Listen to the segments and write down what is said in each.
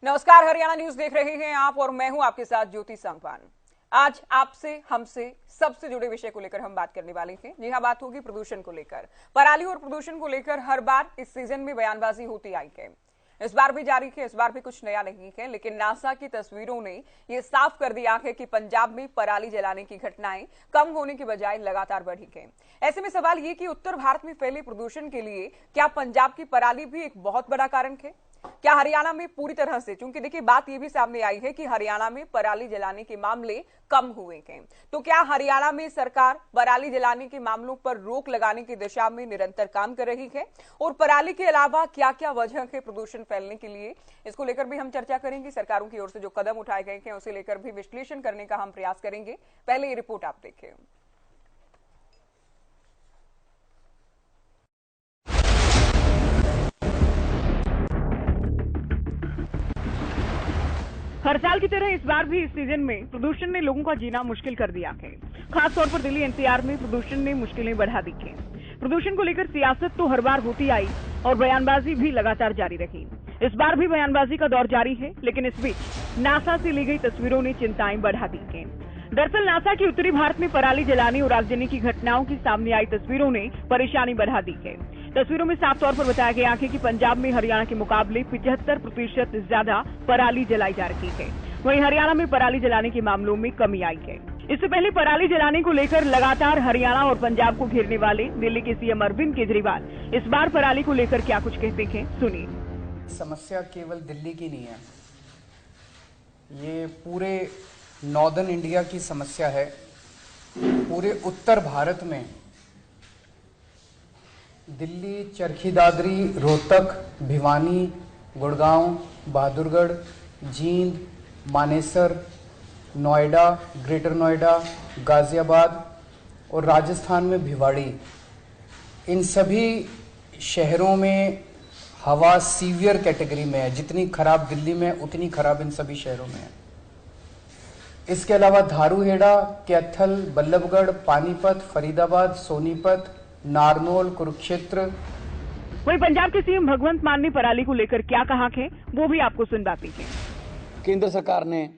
नमस्कार, हरियाणा न्यूज देख रहे हैं आप और मैं हूं आपके साथ ज्योति सांगवान। आज आपसे हमसे सबसे जुड़े विषय को लेकर हम बात करने वाले हैं। जी हां, बात होगी प्रदूषण को लेकर। पराली और प्रदूषण को लेकर हर बार इस सीजन में बयानबाजी होती आई है। इस बार भी जारी है, इस बार भी कुछ नया नहीं है, लेकिन नासा की तस्वीरों ने यह साफ कर दिया है कि पंजाब में पराली जलाने की घटनाएं कम होने की बजाय लगातार बढ़ी है। ऐसे में सवाल ये कि उत्तर भारत में फैले प्रदूषण के लिए क्या पंजाब की पराली भी एक बहुत बड़ा कारण है? क्या हरियाणा में पूरी तरह से, चूंकि देखिए बात यह भी सामने आई है कि हरियाणा में पराली जलाने के मामले कम हुए हैं, तो क्या हरियाणा में सरकार पराली जलाने के मामलों पर रोक लगाने की दिशा में निरंतर काम कर रही है? और पराली के अलावा क्या क्या वजह है प्रदूषण फैलने के लिए, इसको लेकर भी हम चर्चा करेंगे। सरकारों की ओर से जो कदम उठाए गए हैं उसे लेकर भी विश्लेषण करने का हम प्रयास करेंगे। पहले ये रिपोर्ट आप देखें। हर साल की तरह इस बार भी इस सीजन में प्रदूषण ने लोगों का जीना मुश्किल कर दिया है। खास तौर पर दिल्ली एनसीआर में प्रदूषण ने मुश्किलें बढ़ा दी हैं। प्रदूषण को लेकर सियासत तो हर बार होती आई और बयानबाजी भी लगातार जारी रही। इस बार भी बयानबाजी का दौर जारी है, लेकिन इस बीच नासा से ली गई तस्वीरों ने चिंताएं बढ़ा दी हैं। दरअसल नासा की उत्तरी भारत में पराली जलाने और आगजनी की घटनाओं की सामने आई तस्वीरों ने परेशानी बढ़ा दी है। तस्वीरों में साफ तौर पर बताया गया है कि पंजाब में हरियाणा के मुकाबले 75% ज्यादा पराली जलाई जा रही है। वहीं हरियाणा में पराली जलाने के मामलों में कमी आई है। इससे पहले पराली जलाने को लेकर लगातार हरियाणा और पंजाब को घेरने वाले दिल्ली के सीएम अरविंद केजरीवाल इस बार पराली को लेकर क्या कुछ कहते हैं, सुनिए। समस्या केवल दिल्ली की नहीं है, ये पूरे नॉर्दर्न इंडिया की समस्या है। पूरे उत्तर भारत में दिल्ली, चरखी दादरी, रोहतक, भिवानी, गुड़गांव, बहादुरगढ़, जींद, मानेसर, नोएडा, ग्रेटर नोएडा, गाजियाबाद और राजस्थान में भिवाड़ी, इन सभी शहरों में हवा सीवियर कैटेगरी में है। जितनी खराब दिल्ली में उतनी खराब इन सभी शहरों में है। इसके अलावा धारूहेड़ा, कैथल, बल्लभगढ़, पानीपत, फरीदाबाद, सोनीपत, नारनौल, कुरुक्षेत्र। वहीं पंजाब के सीएम भगवंत मान ने पराली को लेकर क्या कहा है वो भी आपको सुनवाते हैं। केंद्र सरकार ने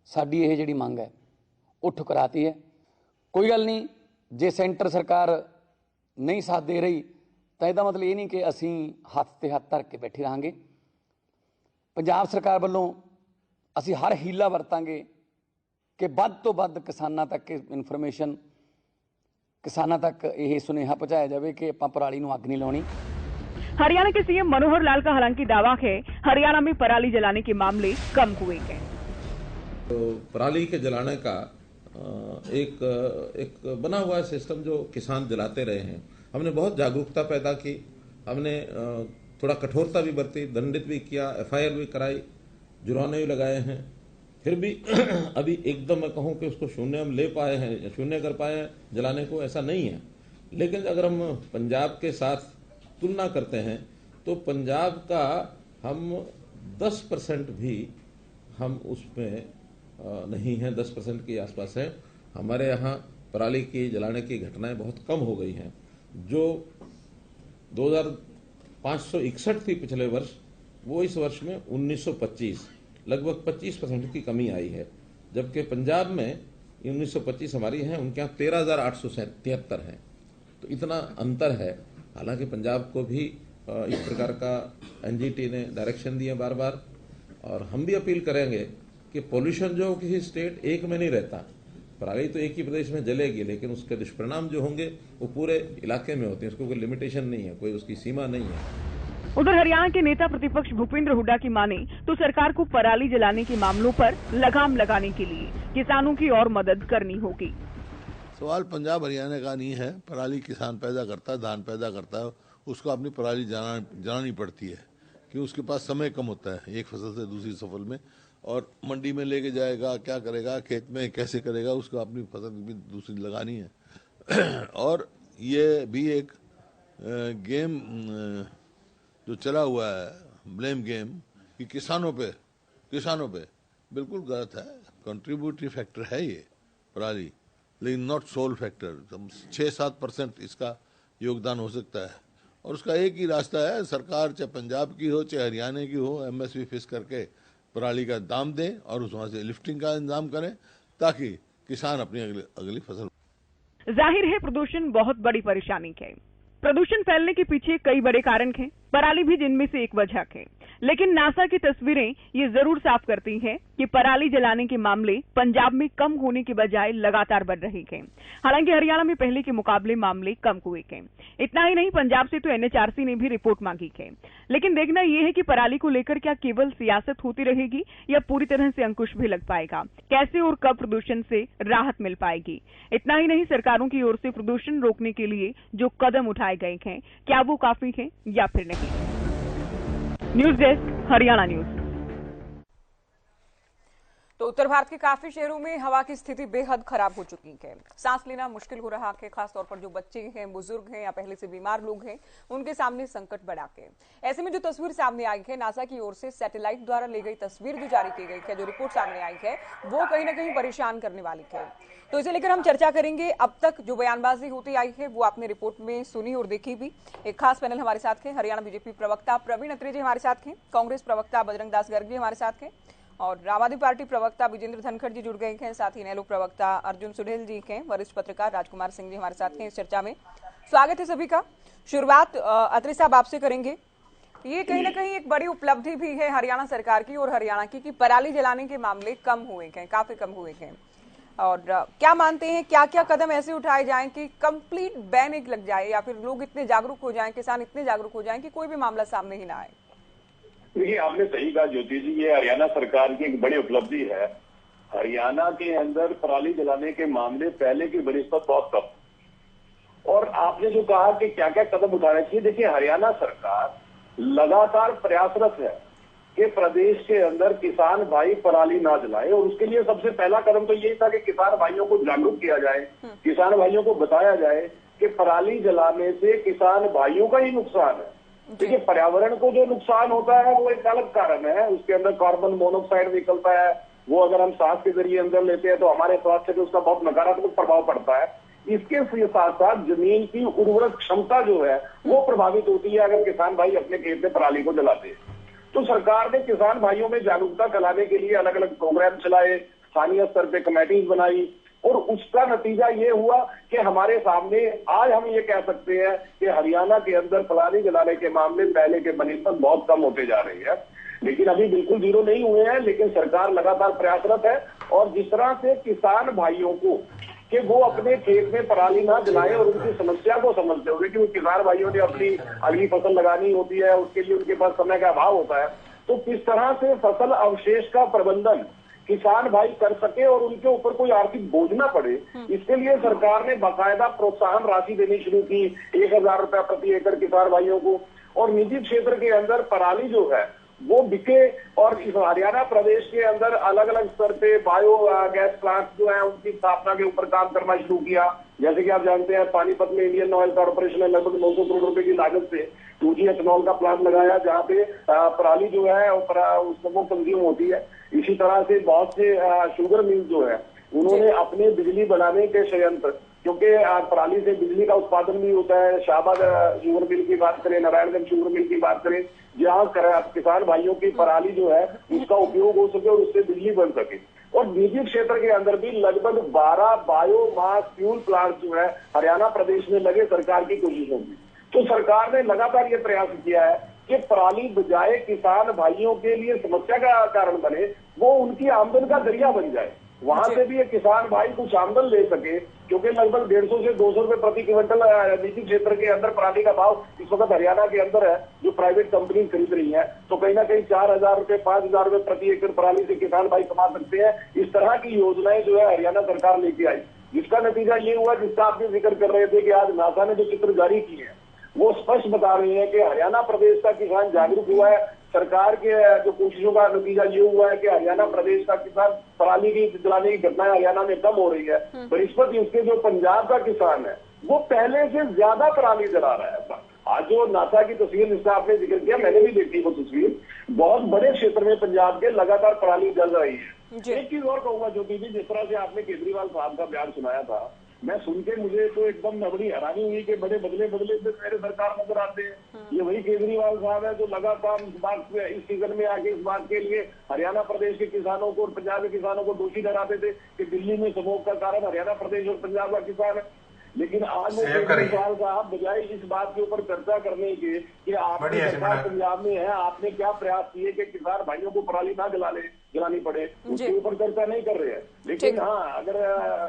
साडी ये जिहड़ी मंग है वो ठुकराती है। कोई गल नहीं, जे सेंटर सरकार नहीं साथ दे रही तो इसका मतलब ये नहीं कि असीं हत्थ ते हत्थ धर के बैठे रहांगे। पंजाब सरकार वालों असीं हर हीला वरतांगे कि वध तो वध किसानां तक इन्फॉर्मेशन, किसानां तक यह सुनेहा पहुंचाया जाए कि आपां पराली नूं अग नहीं लाउणी। हरियाणा के सीएम मनोहर लाल का हालांकि दावा है हरियाणा में पराली जलाने के मामले कम हुए हैं। तो पराली के जलाने का एक बना हुआ सिस्टम जो किसान जलाते रहे हैं, हमने बहुत जागरूकता पैदा की, हमने थोड़ा कठोरता भी बरती, दंडित भी किया, एफआईआर भी कराई, जुर्माने भी लगाए हैं। फिर भी अभी एकदम मैं कहूँ कि उसको शून्य हम ले पाए हैं या शून्य कर पाए हैं जलाने को, ऐसा नहीं है। लेकिन अगर हम पंजाब के साथ तुलना करते हैं तो पंजाब का हम 10% भी हम उसमें नहीं हैं, 10% के आसपास है। हमारे यहाँ पराली की जलाने की घटनाएं बहुत कम हो गई हैं। जो 2561 थी पिछले वर्ष, वो इस वर्ष में 1925, लगभग 25% की कमी आई है। जबकि पंजाब में 1925 हमारी हैं, उनके यहाँ 13,873 हैं। तो इतना अंतर है। हालांकि पंजाब को भी इस प्रकार का एनजीटी ने डायरेक्शन दिए बार बार, और हम भी अपील करेंगे कि पोल्यूशन जो किसी स्टेट एक में नहीं रहता। पराली तो एक ही प्रदेश में जलेगी, लेकिन उसके दुष्परिणाम जो होंगे वो पूरे इलाके में होते हैं। उसको कोई लिमिटेशन नहीं है, कोई उसकी सीमा नहीं है। उधर हरियाणा के नेता प्रतिपक्ष भूपेंद्र हुड्डा की माने तो सरकार को पराली जलाने के मामलों पर लगाम लगाने के लिए किसानों की और मदद करनी होगी। सवाल पंजाब हरियाणा का नहीं है। पराली किसान पैदा करता है, धान पैदा करता है, उसको अपनी पराली जलानी पड़ती है कि उसके पास समय कम होता है एक फसल से दूसरी फसल में, और मंडी में लेके जाएगा, क्या करेगा, खेत में कैसे करेगा, उसको अपनी फसल भी दूसरी लगानी है। और ये भी एक गेम जो चला हुआ है, ब्लेम गेम, कि किसानों पे बिल्कुल गलत है। कंट्रीब्यूटरी फैक्टर है ये पराली, लेकिन नॉट सोल फैक्टर। 6-7% इसका योगदान हो सकता है, और उसका एक ही रास्ता है, सरकार चाहे पंजाब की हो चाहे हरियाणा की हो, MSP फिक्स करके पराली का दाम दें और उस वहां से लिफ्टिंग का इंतजाम करें ताकि किसान अपनी अगली फसल। जाहिर है प्रदूषण बहुत बड़ी परेशानी है। प्रदूषण फैलने के पीछे कई बड़े कारण हैं, पराली भी जिनमें से एक वजह है। लेकिन नासा की तस्वीरें ये जरूर साफ करती हैं कि पराली जलाने के मामले पंजाब में कम होने के बजाय लगातार बढ़ रहे हैं। हालांकि हरियाणा में पहले के मुकाबले मामले कम हुए हैं। इतना ही नहीं, पंजाब से तो NHRC ने भी रिपोर्ट मांगी है। लेकिन देखना यह है कि पराली को लेकर क्या केवल सियासत होती रहेगी या पूरी तरह से अंकुश भी लग पाएगा, कैसे और कब प्रदूषण से राहत मिल पाएगी। इतना ही नहीं, सरकारों की ओर से प्रदूषण रोकने के लिए जो कदम उठाए गए हैं, क्या वो काफी है या फिर नहीं। News desk, Haryana news. तो उत्तर भारत के काफी शहरों में हवा की स्थिति बेहद खराब हो चुकी है। सांस लेना मुश्किल हो रहा है, खासतौर पर जो बच्चे हैं, बुजुर्ग हैं या पहले से बीमार लोग हैं, उनके सामने संकट बढ़ा के। ऐसे में जो तस्वीर सामने आई है, नासा की ओर से सैटेलाइट द्वारा ली गई तस्वीर जो जारी की गई है, जो रिपोर्ट सामने आई है, वो कहीं ना कहीं परेशान करने वाली है। तो इसे लेकर हम चर्चा करेंगे। अब तक जो बयानबाजी होती आई है वो आपने रिपोर्ट में सुनी और देखी भी। एक खास पैनल हमारे साथ है, हरियाणा बीजेपी प्रवक्ता प्रवीण अत्रे जी हमारे साथ हैं, कांग्रेस प्रवक्ता बजरंग दास गर्ग जी हमारे साथ हैं और आम आदमी पार्टी प्रवक्ता विजेंद्र धनखड़ जी जुड़ गए हैं। साथ ही नेहरू प्रवक्ता अर्जुन सुढेल जी हैं, वरिष्ठ पत्रकार राजकुमार सिंह जी हमारे साथ हैं इस चर्चा में। स्वागत है सभी का। शुरुआत अत्रे साहब आपसे करेंगे। ये कहीं ना कहीं एक बड़ी उपलब्धि भी है हरियाणा सरकार की और हरियाणा की कि पराली जलाने के मामले कम हुए हैं, काफी कम हुए हैं। और क्या मानते हैं, क्या क्या कदम ऐसे उठाए जाएं कि कंप्लीट बैन एक लग जाए या फिर लोग इतने जागरूक हो जाएं, किसान इतने जागरूक हो जाएं कि कोई भी मामला सामने ही ना आए। देखिए, आपने सही कहा ज्योति जी, ये हरियाणा सरकार की एक बड़ी उपलब्धि है। हरियाणा के अंदर पराली जलाने के मामले पहले की बनिस्बत बहुत कम। और आपने जो कहा कि क्या क्या कदम उठाने चाहिए, देखिए हरियाणा सरकार लगातार प्रयासरत है कि प्रदेश के अंदर किसान भाई पराली ना जलाए। और उसके लिए सबसे पहला कदम तो यही था कि किसान भाइयों को जागरूक किया जाए, किसान भाइयों को बताया जाए कि पराली जलाने से किसान भाइयों का ही नुकसान है। देखिए, पर्यावरण को जो नुकसान होता है वो एक अलग कारण है, उसके अंदर कार्बन मोनोऑक्साइड निकलता है, वो अगर हम सांस के जरिए अंदर लेते हैं तो हमारे स्वास्थ्य पे उसका बहुत नकारात्मक प्रभाव पड़ता है। इसके साथ साथ जमीन की उर्वरक क्षमता जो है वो प्रभावित होती है अगर किसान भाई अपने खेत में पराली को जलाते हैं। तो सरकार ने किसान भाइयों में जागरूकता फैलाने के लिए अलग अलग प्रोग्राम चलाए, स्थानीय स्तर पे कमेटीज बनाई और उसका नतीजा ये हुआ कि हमारे सामने आज हम ये कह सकते हैं कि हरियाणा के अंदर पराली जलाने के मामले पहले के बनिस्बत बहुत कम होते जा रहे हैं। लेकिन अभी बिल्कुल जीरो नहीं हुए हैं, लेकिन सरकार लगातार प्रयासरत है। और जिस तरह से किसान भाइयों को कि वो अपने खेत में पराली ना जलाएं और उनकी समस्या को समझते हुए, क्योंकि किसान भाइयों ने अपनी अगली फसल लगानी होती है, उसके लिए उनके पास समय का अभाव होता है। तो किस तरह से फसल अवशेष का प्रबंधन किसान भाई कर सके और उनके ऊपर कोई आर्थिक बोझ ना पड़े, इसके लिए सरकार ने बाकायदा प्रोत्साहन राशि देनी शुरू की, 1000 रुपया प्रति एकड़ किसान भाइयों को। और निजी क्षेत्र के अंदर पराली जो है वो बिके और इस हरियाणा प्रदेश के अंदर अलग अलग स्तर पे बायो गैस प्लांट जो है उनकी स्थापना के ऊपर काम करना शुरू किया। जैसे कि आप जानते हैं, पानीपत में इंडियन ऑयल कॉर्पोरेशन ने लगभग 900 करोड़ रुपए की लागत से 2G एथेनॉल का प्लांट लगाया, जहाँ पे पराली जो है वो कंज्यूम होती है। इसी तरह से बहुत से शुगर मिल जो है उन्होंने अपने बिजली बनाने के संयंत्र, क्योंकि पराली से बिजली का उत्पादन भी होता है, शाहबाद शुगर मिल की बात करें, नारायणगंज शुगर मिल की बात करें, जहाँ किसान भाइयों की पराली जो है उसका उपयोग हो सके और उससे बिजली बन सके। और निजी क्षेत्र के अंदर भी लगभग 12 बायोमास फ्यूल प्लांट जो है हरियाणा प्रदेश में लगे सरकार की कोशिशों में। तो सरकार ने लगातार ये प्रयास किया है कि पराली बजाय किसान भाइयों के लिए समस्या का कारण बने, वो उनकी आमदन का जरिया बन जाए, वहां से भी एक किसान भाई कुछ आमदन ले सके। क्योंकि लगभग 150 से 200 रुपए प्रति क्विंटल निजी क्षेत्र के अंदर पराली का भाव इस वक्त हरियाणा के अंदर है, जो प्राइवेट कंपनी खरीद रही है। तो कहीं ना कहीं 4000 रुपए 5000 रुपए प्रति एकड़ पराली से किसान भाई कमा सकते हैं। इस तरह की योजनाएं जो है हरियाणा सरकार लेके आई, जिसका नतीजा ये हुआ जिसका आप भी जिक्र कर रहे थे कि आज नासा ने जो चित्र जारी किए हैं वो स्पष्ट बता रहे हैं कि हरियाणा प्रदेश का किसान जागरूक हुआ है। सरकार के जो कोशिशों का नतीजा ये हुआ है कि हरियाणा प्रदेश का किसान पराली की जलाने की घटनाएं हरियाणा में कम हो रही है। बनिस्बत इसके जो पंजाब का किसान है वो पहले से ज्यादा पराली जला रहा है। आज जो नासा की तस्वीर जिसका आपने जिक्र किया, मैंने भी देखी वो तस्वीर, बहुत बड़े क्षेत्र में पंजाब के लगातार पराली जल रही है। एक चीज और कहूंगा ज्योति जी, जिस तरह से आपने केजरीवाल साहब का बयान सुनाया था, मैं सुन के मुझे तो एकदम बड़ी हैरानी हुई कि बड़े बदले मेरे सरकार नजर आते हैं। ये वही केजरीवाल साहब है जो लगातार इस सीजन में आके इस बात के लिए हरियाणा प्रदेश के किसानों को और पंजाब के किसानों को दोषी ठहराते थे कि दिल्ली में स्मोक का कारण हरियाणा प्रदेश और पंजाब का किसान है। लेकिन आज केजरीवाल साहब बजाय इस बात के ऊपर चर्चा करने के कि आपकी सरकार पंजाब में है, आपने क्या प्रयास किए कि किसान भाइयों को पराली ना जलानी पड़े, उसके ऊपर चर्चा नहीं कर रहे हैं। लेकिन हाँ, अगर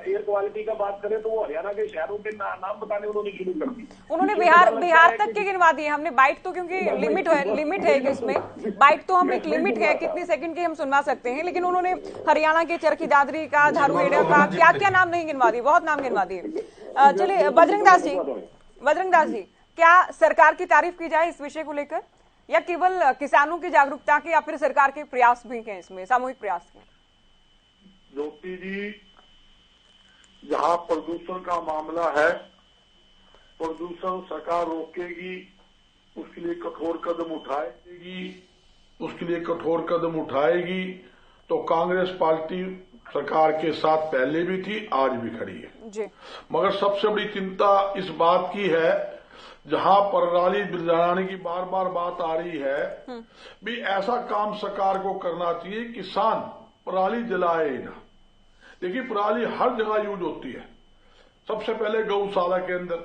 एयर क्वालिटी का बात करें तो वो हरियाणा के शहरों के नाम बताने उन्होंने शुरू कर दी। उन्होंने बिहार तक के गिनवा दिए। हमने बाइट तो, क्योंकि लिमिट है इसमें, बाइट तो हम एक लिमिट है कितनी सेकंड की हम सुनवा सकते हैं, लेकिन उन्होंने हरियाणा के चरखी दादरी का, धारूहेड़ा का, क्या क्या नाम नहीं गिनवा दिए, बहुत नाम गिनवा दिए। चलिए बजरंग दास जी, क्या सरकार की तारीफ की जाए इस विषय को लेकर, या केवल किसानों की जागरूकता के, या फिर सरकार के प्रयास भी हैं इसमें, सामूहिक प्रयास हैं? ज्योति जी, जहां प्रदूषण का मामला है, प्रदूषण सरकार रोकेगी, उसके लिए कठोर कदम उठाएगी। तो कांग्रेस पार्टी सरकार के साथ पहले भी थी, आज भी खड़ी है जी। मगर सबसे बड़ी चिंता इस बात की है, जहां पराली जलाने की बार बार बात आ रही है, भी ऐसा काम सरकार को करना चाहिए, किसान पराली जलाए ना। देखिए, पराली हर जगह यूज होती है, सबसे पहले गौशाला के अंदर,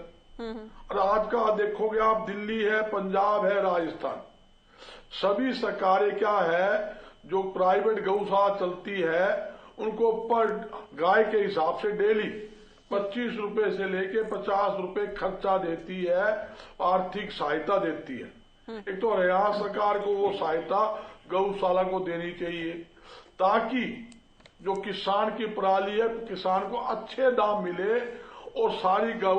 और आज का देखोगे आप, दिल्ली है, पंजाब है, राजस्थान, सभी सरकारें क्या है, जो प्राइवेट गौशाला चलती है उनको पर गाय के हिसाब से डेली 25 रुपए से लेके 50 रुपए खर्चा देती है, आर्थिक सहायता देती है। एक तो हरियाणा सरकार को वो सहायता गौशाला को देनी चाहिए, ताकि जो किसान की पराली है, किसान को अच्छे दाम मिले और सारी जो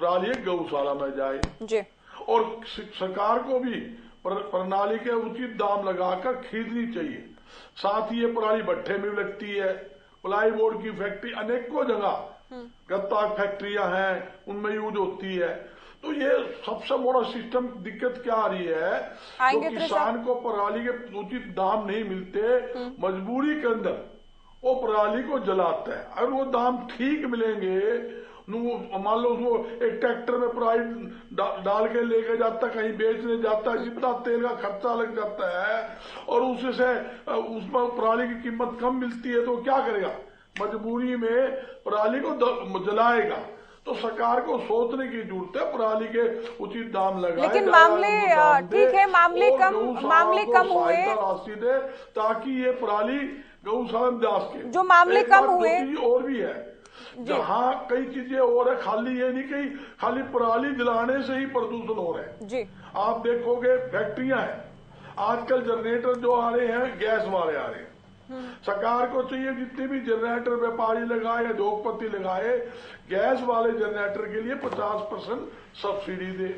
पराली है गौशाला में जाए जी। और सरकार को भी प्रणाली के उचित दाम लगाकर खरीदनी चाहिए। साथ ही ये पराली भट्ठे में भी लगती है, प्लाई बोर्ड की फैक्ट्री अनेकों जगह गत्ता फैक्ट्रियां हैं, उनमें यूज होती है। तो ये सबसे बड़ा सिस्टम दिक्कत क्या आ रही है, तो किसान को पराली के उचित दाम नहीं मिलते, मजबूरी के अंदर वो पराली को जलाता है। अगर वो दाम ठीक मिलेंगे, मान लो उसको एक ट्रैक्टर में पराली डाल के लेके जाता, कहीं बेचने जाता, जितना तेल का खर्चा लग जाता है, और उससे उसमें पराली की कीमत कम मिलती है, तो क्या करेगा, मजबूरी में पराली को जलाएगा। तो सरकार को सोचने की जरूरत है, पराली के उचित दाम लगाए। लेकिन मामले ठीक है, मामले कम हुए, राशि दे, ताकि ये पराली गौशाला में जा सके। जो मामले कम हुए और भी है, जहाँ कई चीजें और है, खाली ये नहीं कि खाली पराली जलाने से ही प्रदूषण हो रहा है जी। आप देखोगे फैक्ट्रियां हैं, आजकल जनरेटर जो आ रहे हैं गैस वाले आ रहे हैं। सरकार को चाहिए जितने भी जनरेटर व्यापारी लगाए या उद्योगपति लगाए, गैस वाले जनरेटर के लिए 50% सब्सिडी दे।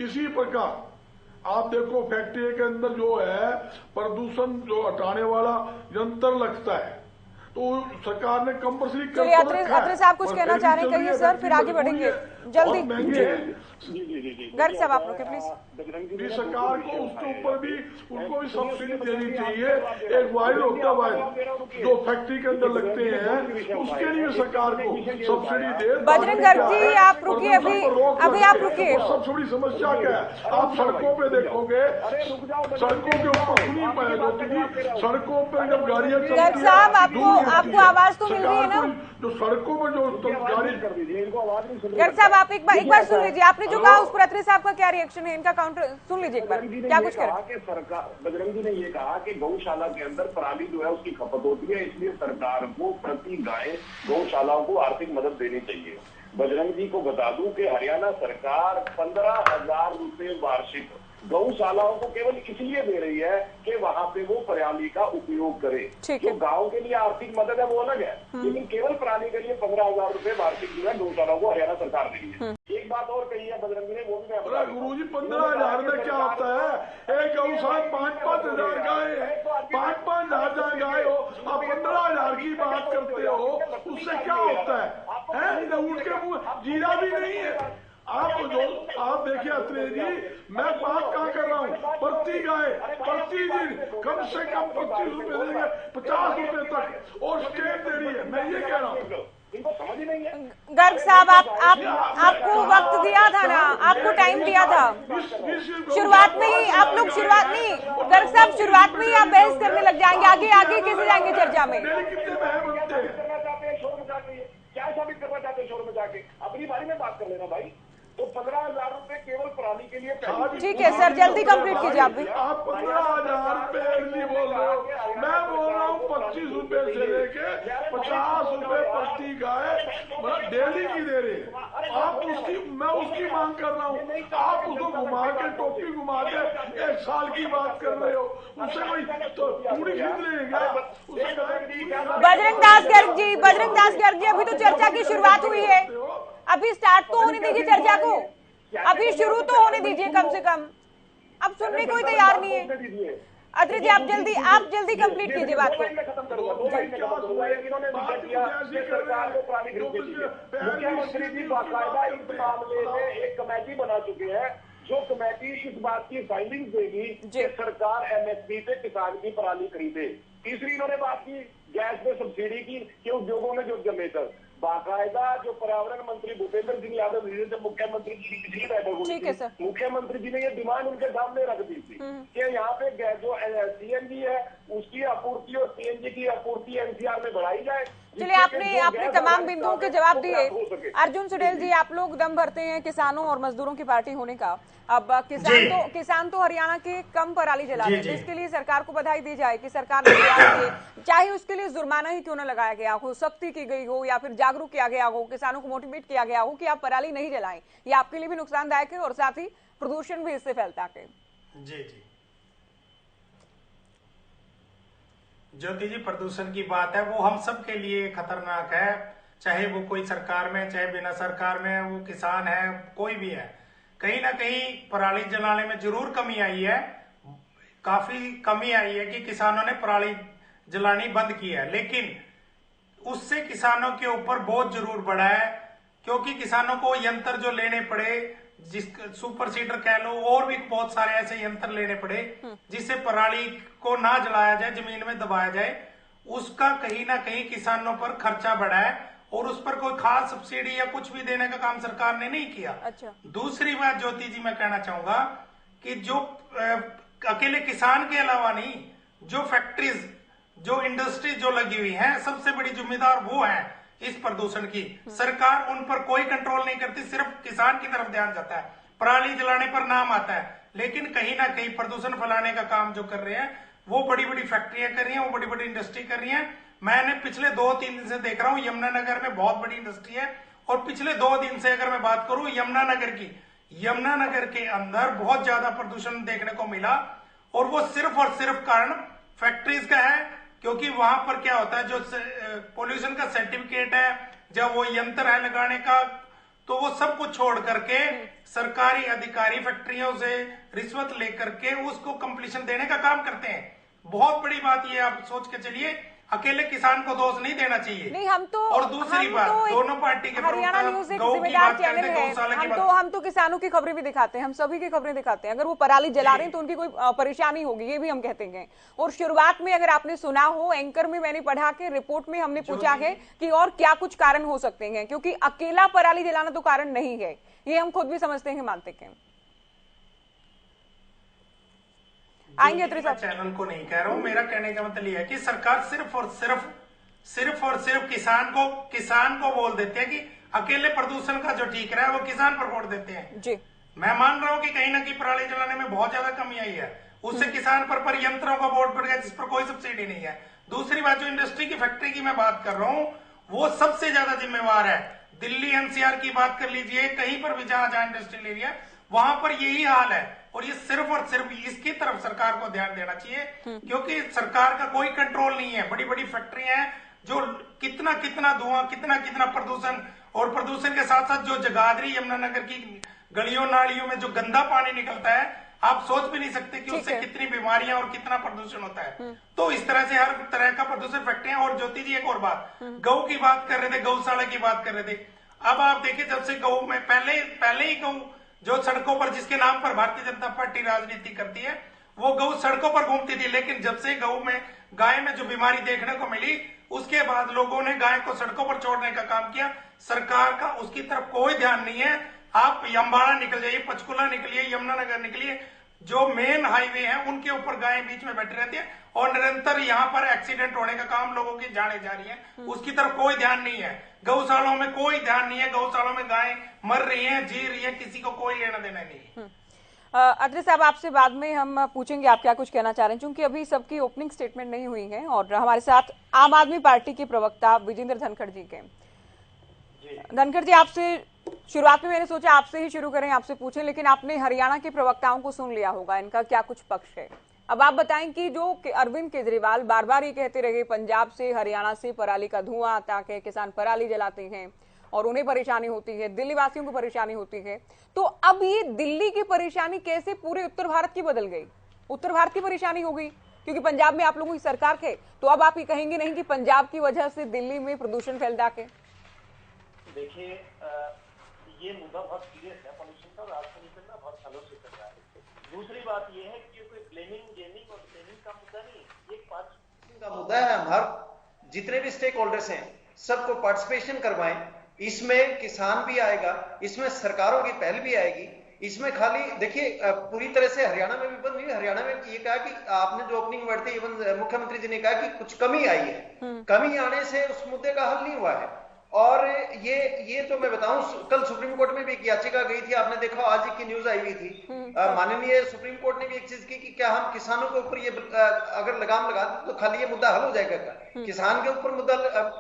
इसी प्रकार आप देखो फैक्ट्री के अंदर जो है प्रदूषण जो हटाने वाला यंत्र लगता है, तो सरकार ने कंपल्सरी कर रखा है। अत्रे साहब कुछ कहना चाह रहे हैं, कहिए सर, फिर आगे बढ़ेंगे जल्दी। गर्ग साहब आप लोग प्लीज। सरकार को उसके ऊपर भी उनको भी सब्सिडी देनी चाहिए। एक वायर होता है जो फैक्ट्री के अंदर लगते हैं, उसके लिए सरकार को सब्सिडी दे। बजरंग गर्ग जी आप रुकिए, अभी आप रुकिए। सबसे बड़ी समस्या क्या है, आप सड़कों पे देखोगे, सड़कों के ऊपर सुनी पाएगा, सड़कों पर जब गाड़ियां चलती हैं, साहब आपको आवाज तो मिल रही है ना, जो सड़कों पर जो गाड़ी कर दीजिए, इनको आवाज नहीं सुन। गर्ग साहब आप एक बार सुन लीजिए, आपने जो कहा उस पर अत्रे साहब का क्या रिएक्शन है, इनका काउंटर सुन लीजिए एक बार, क्या कुछ करें। सरकार, बजरंग जी ने ये कहा कि गौशाला के अंदर पराली जो है उसकी खपत होती है, इसलिए सरकार को प्रति गाय गौशालाओं को आर्थिक मदद देनी चाहिए। बजरंग जी को बता दूं कि हरियाणा सरकार 15,000 रुपए वार्षिक गौशालाओं को केवल इसलिए दे रही है कि वहां पे वो पराली का उपयोग करे। जो गांव के लिए आर्थिक मदद है वो अलग है, लेकिन केवल पराली के लिए 15,000 रुपए वार्षिक जो है गौशालाओं को हरियाणा सरकार दे रही है। एक बात और कही है बजरंग जी ने, वो भी मैं गुरुजी 15,000 में क्या होता है, एक गौशाला 5-5 हजार गाय है, 5-5 हजार गाय हो, आप 15,000 की बात करते हो, उससे क्या होता है? ऊँट के मुंह जीरा भी नहीं है। आप देखिए अत्रे जी, मैं बात कहाँ कर रहा हूँ, प्रति गाय प्रति दिन कम से कम 25 रुपए देंगे, 50 रुपए तक, और स्टेट दे रही है। मैं ये कह रहा हूँ इनको समझ ही नहीं है। गर्ग साहब, आपको वक्त दिया था ना, आपको टाइम दिया था शुरुआत में ही। आप लोग शुरुआत नहीं, गर्ग साहब शुरुआत में ही आप बहस करने लग जाएंगे, आगे आगे कैसे जाएंगे चर्चा में? करना चाहते हैं शोर मचा के, क्या साबित करना चाहते हैं शोर मचा के? अपनी बारी में बात कर लेना भाई। तो 15,000 रुपए केवल पराली के लिए। ठीक है सर, जल्दी कंप्लीट कीजिए आप भी। आप 15,000 रुपए नहीं बोल रहे हो, मैं बोल रहा हूँ 25 रुपए से लेके 50 रुपए प्रति गाय डेली की दे रहे। आप मैं उसकी मांग कर रहा हूँ, आप उसको घुमा के टोपी घुमा के 1 साल की बात कर रहे हो। उससे कोई तो पूरी खरीद लेगा? बजरंग दास गर्ग जी, अभी तो चर्चा की शुरुआत हुई है, अभी स्टार्ट तो होने दीजिए चर्चा को, अभी शुरू तो होने दीजिए कम से कम। अब सुनने को ही तैयार नहीं है। अत्रे जी, आप जल्दी कंप्लीट कीजिए बात को। मुख्यमंत्री जी बाकायदा इस मामले में एक कमेटी बना चुके हैं, जो कमेटी इस बात की फाइंडिंग्स देगी कि सरकार एमएसपी पे किसान की पराली खरीदे। तीसरी इन्होंने बात की गैस पे सब्सिडी की कि उद्योगों में जो जनरेटर, बाकायदा जो पर्यावरण मंत्री भूपेंद्र सिंह यादव जी जब मुख्यमंत्री जी की पिछली बैठक हुई थी, मुख्यमंत्री जी ने ये डिमांड उनके सामने रख दी थी कि यहाँ पे जो सीएनजी है उसकी आपूर्ति और सीएनजी की आपूर्ति एनसीआर में बढ़ाई जाए। चलिए, आपने तमाम बिंदुओं के जवाब दिए। अर्जुन सुडेल जी, आप लोग दम भरते हैं किसानों और मजदूरों की पार्टी होने का। अब किसान तो हरियाणा के कम पराली जला रहे हैं, इसके लिए सरकार को बधाई दी जाए कि सरकार ने चाहे उसके लिए जुर्माना ही क्यों न लगाया गया हो, सख्ती की गई हो या फिर जागरूक किया गया हो, किसानों को मोटिवेट किया गया हो कि आप पराली नहीं जलाएं। ये आपके लिए भी नुकसानदायक है और साथ ही प्रदूषण भी इससे फैलता है। जी ज्योति जी, प्रदूषण की बात है वो हम सब के लिए खतरनाक है, चाहे वो कोई सरकार में, चाहे बिना सरकार में, वो किसान है, कोई भी है। कहीं ना कहीं पराली जलाने में जरूर कमी आई है, काफी कमी आई है कि किसानों ने पराली जलानी बंद की है, लेकिन उससे किसानों के ऊपर बोझ जरूर बढ़ा है, क्योंकि किसानों को यंत्र जो लेने पड़े, जिस सुपर सीडर कह लो, और भी बहुत सारे ऐसे यंत्र लेने पड़े जिससे पराली को ना जलाया जाए, जमीन में दबाया जाए, उसका कहीं ना कहीं किसानों पर खर्चा बढ़ा है और उस पर कोई खास सब्सिडी या कुछ भी देने का काम सरकार ने नहीं किया। अच्छा। दूसरी बात ज्योति जी, मैं कहना चाहूंगा कि जो अकेले किसान के अलावा नहीं, जो फैक्ट्रीज, जो इंडस्ट्री जो लगी हुई है, सबसे बड़ी जिम्मेदार वो है इस प्रदूषण की। सरकार उन पर कोई कंट्रोल नहीं करती, सिर्फ किसान की तरफ ध्यान जाता है, पराली जलाने पर नाम आता है, लेकिन कहीं ना कहीं प्रदूषण फैलाने का काम जो कर रहे हैं वो बड़ी बड़ी फैक्ट्रियां कर रही हैं, वो बड़ी बड़ी इंडस्ट्री कर रही हैं। मैंने पिछले 2-3 दिन से देख रहा हूँ, यमुनानगर में बहुत बड़ी इंडस्ट्री है, और पिछले 2 दिन से अगर मैं बात करूं यमुनानगर की, यमुनानगर के अंदर बहुत ज्यादा प्रदूषण देखने को मिला, और वो सिर्फ और सिर्फ कारण फैक्ट्रीज का है, क्योंकि वहां पर क्या होता है, जो पोल्यूशन का सर्टिफिकेट है, जब वो यंत्र है लगाने का, तो वो सब कुछ छोड़ करके सरकारी अधिकारी फैक्ट्रियों से रिश्वत लेकर के उसको कंप्लीशन देने का काम करते हैं। बहुत बड़ी बात ये, आप सोच के चलिए, अकेले किसान को दोष नहीं देना चाहिए। नहीं, हम तो, और दूसरी बात, दोनों पार्टी के हरियाणा न्यूज एक जिम्मेदार चैनल है, हम तो किसानों की खबरें भी दिखाते हैं, हम सभी की खबरें दिखाते हैं। अगर वो पराली जला रहे हैं तो उनकी कोई परेशानी होगी, ये भी हम कहते हैं। और शुरुआत में अगर आपने सुना हो, एंकर में मैंने पढ़ा के रिपोर्ट में हमने पूछा है कि और क्या कुछ कारण हो सकते हैं, क्योंकि अकेला पराली जलाना तो कारण नहीं है, ये हम खुद भी समझते हैं, मानते हैं। आएंगे मैं चैनल को नहीं कह रहा हूं, मेरा कहने का मतलब यह है कि सरकार सिर्फ और सिर्फ किसान को बोल देते हैं कि अकेले प्रदूषण का जो ठीक रहा है वो किसान पर वोट देते हैं। जी, मैं मान रहा हूं कि कहीं ना कहीं पराली जलाने में बहुत ज्यादा कमी आई है, उससे किसान पर यंत्रों का वोट बढ़ गया जिस पर कोई सब्सिडी नहीं है। दूसरी बात, जो इंडस्ट्री की फैक्ट्री की मैं बात कर रहा हूं, वो सबसे ज्यादा जिम्मेवार है। दिल्ली एनसीआर की बात कर लीजिए, कहीं पर भी जहां इंडस्ट्रियल एरिया, वहां पर यही हाल है, और ये सिर्फ और सिर्फ इसकी तरफ सरकार को ध्यान देना चाहिए, क्योंकि सरकार का कोई कंट्रोल नहीं है। बड़ी बड़ी फैक्ट्रियां हैं जो कितना कितना धुआं, कितना कितना प्रदूषण, और प्रदूषण के साथ साथ जो जगाधरी यमुनानगर की गलियों नालियों में जो गंदा पानी निकलता है, आप सोच भी नहीं सकते कि उससे कितनी बीमारियां और कितना प्रदूषण होता है। तो इस तरह से हर तरह का प्रदूषण फैक्ट्रियां। और ज्योति जी, एक और बात, गौ की बात कर रहे थे, गौशाला की बात कर रहे थे। अब आप देखिए, जब से गौ में पहले ही गौ जो सड़कों पर, जिसके नाम पर भारतीय जनता पार्टी राजनीति करती है, वो गऊ सड़कों पर घूमती थी, लेकिन जब से गाय में जो बीमारी देखने को मिली, उसके बाद लोगों ने गाय को सड़कों पर छोड़ने का काम किया। सरकार का उसकी तरफ कोई ध्यान नहीं है। आप यम्बाड़ा निकल जाइए, पंचकुला निकलिए, यमुनानगर निकलिए, जो मेन हाईवे है उनके ऊपर गायें बीच में बैठी रहती है और निरंतर यहाँ पर एक्सीडेंट होने का काम लोगों की जाने जा रही है। उसकी तरफ कोई ध्यान नहीं है। गौशालों में कोई ध्यान नहीं है। गौशालों में गायें मर रही हैं, जी रही हैं, किसी को कोई लेना देना नहीं है। अत्रे साहब, आपसे बाद में हम पूछेंगे आप क्या कुछ कहना चाह रहे हैं, क्योंकि अभी सबकी ओपनिंग स्टेटमेंट नहीं हुई है और हमारे साथ आम आदमी पार्टी के प्रवक्ता विजेंद्र धनखड़ जी के। धनखड़ जी, आपसे शुरुआत में मैंने सोचा आपसे ही शुरू करें, आपसे पूछें, लेकिन आपने हरियाणा के प्रवक्ताओं को सुन लिया होगा, इनका क्या कुछ पक्ष है। अब आप बताएं कि जो अरविंद केजरीवाल बार बार ये कहते रहे पंजाब से हरियाणा से पराली का धुआं आता है, किसान पराली जलाते हैं और उन्हें परेशानी होती है, दिल्ली वासियों को परेशानी होती है, तो अब ये दिल्ली की परेशानी कैसे पूरे उत्तर भारत की बदल गई? उत्तर भारत की परेशानी हो गई क्योंकि पंजाब में आप लोगों की सरकार थे, तो अब आप ये कहेंगे नहीं कि पंजाब की वजह से दिल्ली में प्रदूषण फैलता के? देखिए, ये मुद्दा बहुत सीरियस है पॉल्यूशन का, और आज से निकलना बहुत सालों से कर रहा है। दूसरी बात ये है कि कोई ब्लेमिंग गेमिंग और ब्लेमिंग का मुद्दा नहीं है, ये पार्टिसिपेशन का मुद्दा है। हम हर जितने भी स्टेक होल्डर्स हैं सबको पार्टिसिपेशन करवाएं। इसमें किसान भी आएगा, इसमें सरकारों की पहल भी आएगी। इसमें खाली देखिए, पूरी तरह से हरियाणा में भी बंद नहीं। हरियाणा में ये कहा कि आपने जो ओपनिंग वर्ड थे, इवन मुख्यमंत्री जी ने कहा कि कुछ कमी आई है। कमी आने से उस मुद्दे का हल नहीं हुआ है। और ये तो मैं बताऊं, कल सुप्रीम कोर्ट में भी एक याचिका गई थी, आपने देखा आज की न्यूज आई हुई थी। माननीय सुप्रीम कोर्ट ने भी एक चीज की कि क्या हम किसानों के ऊपर ये अगर लगाम लगा दें तो खाली ये मुद्दा हल हो जाएगा क्या? किसान के ऊपर मुद्दा,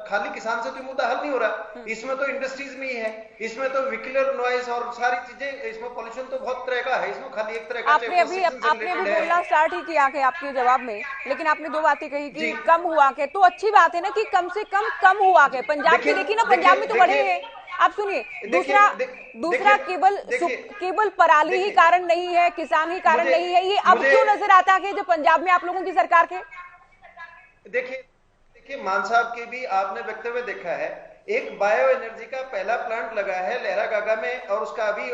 खाली किसान से तो मुद्दा हल नहीं हो रहा। इसमें तो इंडस्ट्रीज में ही है, इसमें तो व्हीकलर नॉइज और सारी चीजें, इसमें पॉल्यूशन तो बहुत तरह का है, इसमें खाली एक तरह का। आपने अभी बोलना स्टार्ट ही किया है आपके जवाब में, लेकिन आपने दो बातें कही कि कम हुआ के, तो अच्छी बात है ना कि कम से कम हुआ के। पंजाब की देखिए ना, पंजाब में तो बढ़े हैं। आप सुनिए, दूसरा केवल पराली ही कारण नहीं है, किसान ही कारण नहीं है, ये अब क्यों नजर आता है जो पंजाब में आप लोगों की सरकार के? देखिए मान साहब के भी आपने वक्तव्य देखा है। एक बायो एनर्जी का पहला प्लांट लगा है लहरागागा में, और उसका अभी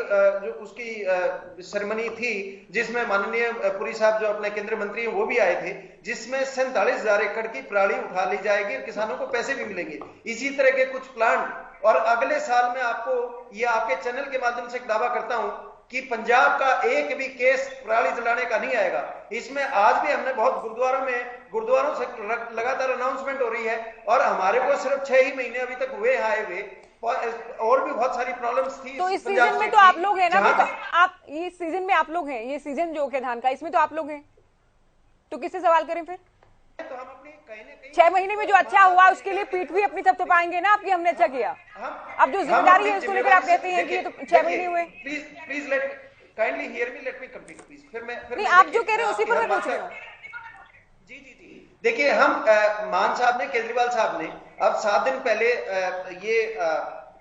जो उसकी सेरेमनी थी जिसमें माननीय पुरी साहब जो अपने केंद्रीय मंत्री हैं वो भी आए थे, जिसमें 47,000 एकड़ की पराली उठा ली जाएगी और किसानों को पैसे भी मिलेंगे। इसी तरह के कुछ प्लांट, और अगले साल में आपको ये आपके चैनल के माध्यम से एक दावा करता हूं कि पंजाब का एक भी केस पराली जलाने का नहीं आएगा। इसमें आज भी हमने बहुत गुरुद्वारों से लगातार अनाउंसमेंट हो रही है, और हमारे को सिर्फ 6 ही महीने अभी तक हुए आए हुए, और भी बहुत सारी प्रॉब्लम्स थी। तो इस सीजन में तो आप लोग हैं ना, तो आप इस सीजन में आप लोग हैं, ये सीजन जो है धान का, इसमें तो आप लोग हैं, तो किससे सवाल करें फिर? तो हम अपनी कहीं ना कहीं 6 महीने में जो अच्छा हुआ उसके लिए पीठ भी अपनी थपथपाएंगे ना आपकी, हमने अच्छा किया। अब जो जिम्मेदारी है उसको लेकर आप कहते हैं कि ये तो 6 महीने हुए। Please let kindly hear me, let me complete please. फिर नहीं, आप जो कह रहे हैं उसी पर मैं पूछ रही हूँ। जी देखिए, हम मान साहब ने, केजरीवाल साहब ने अब 7 दिन पहले ये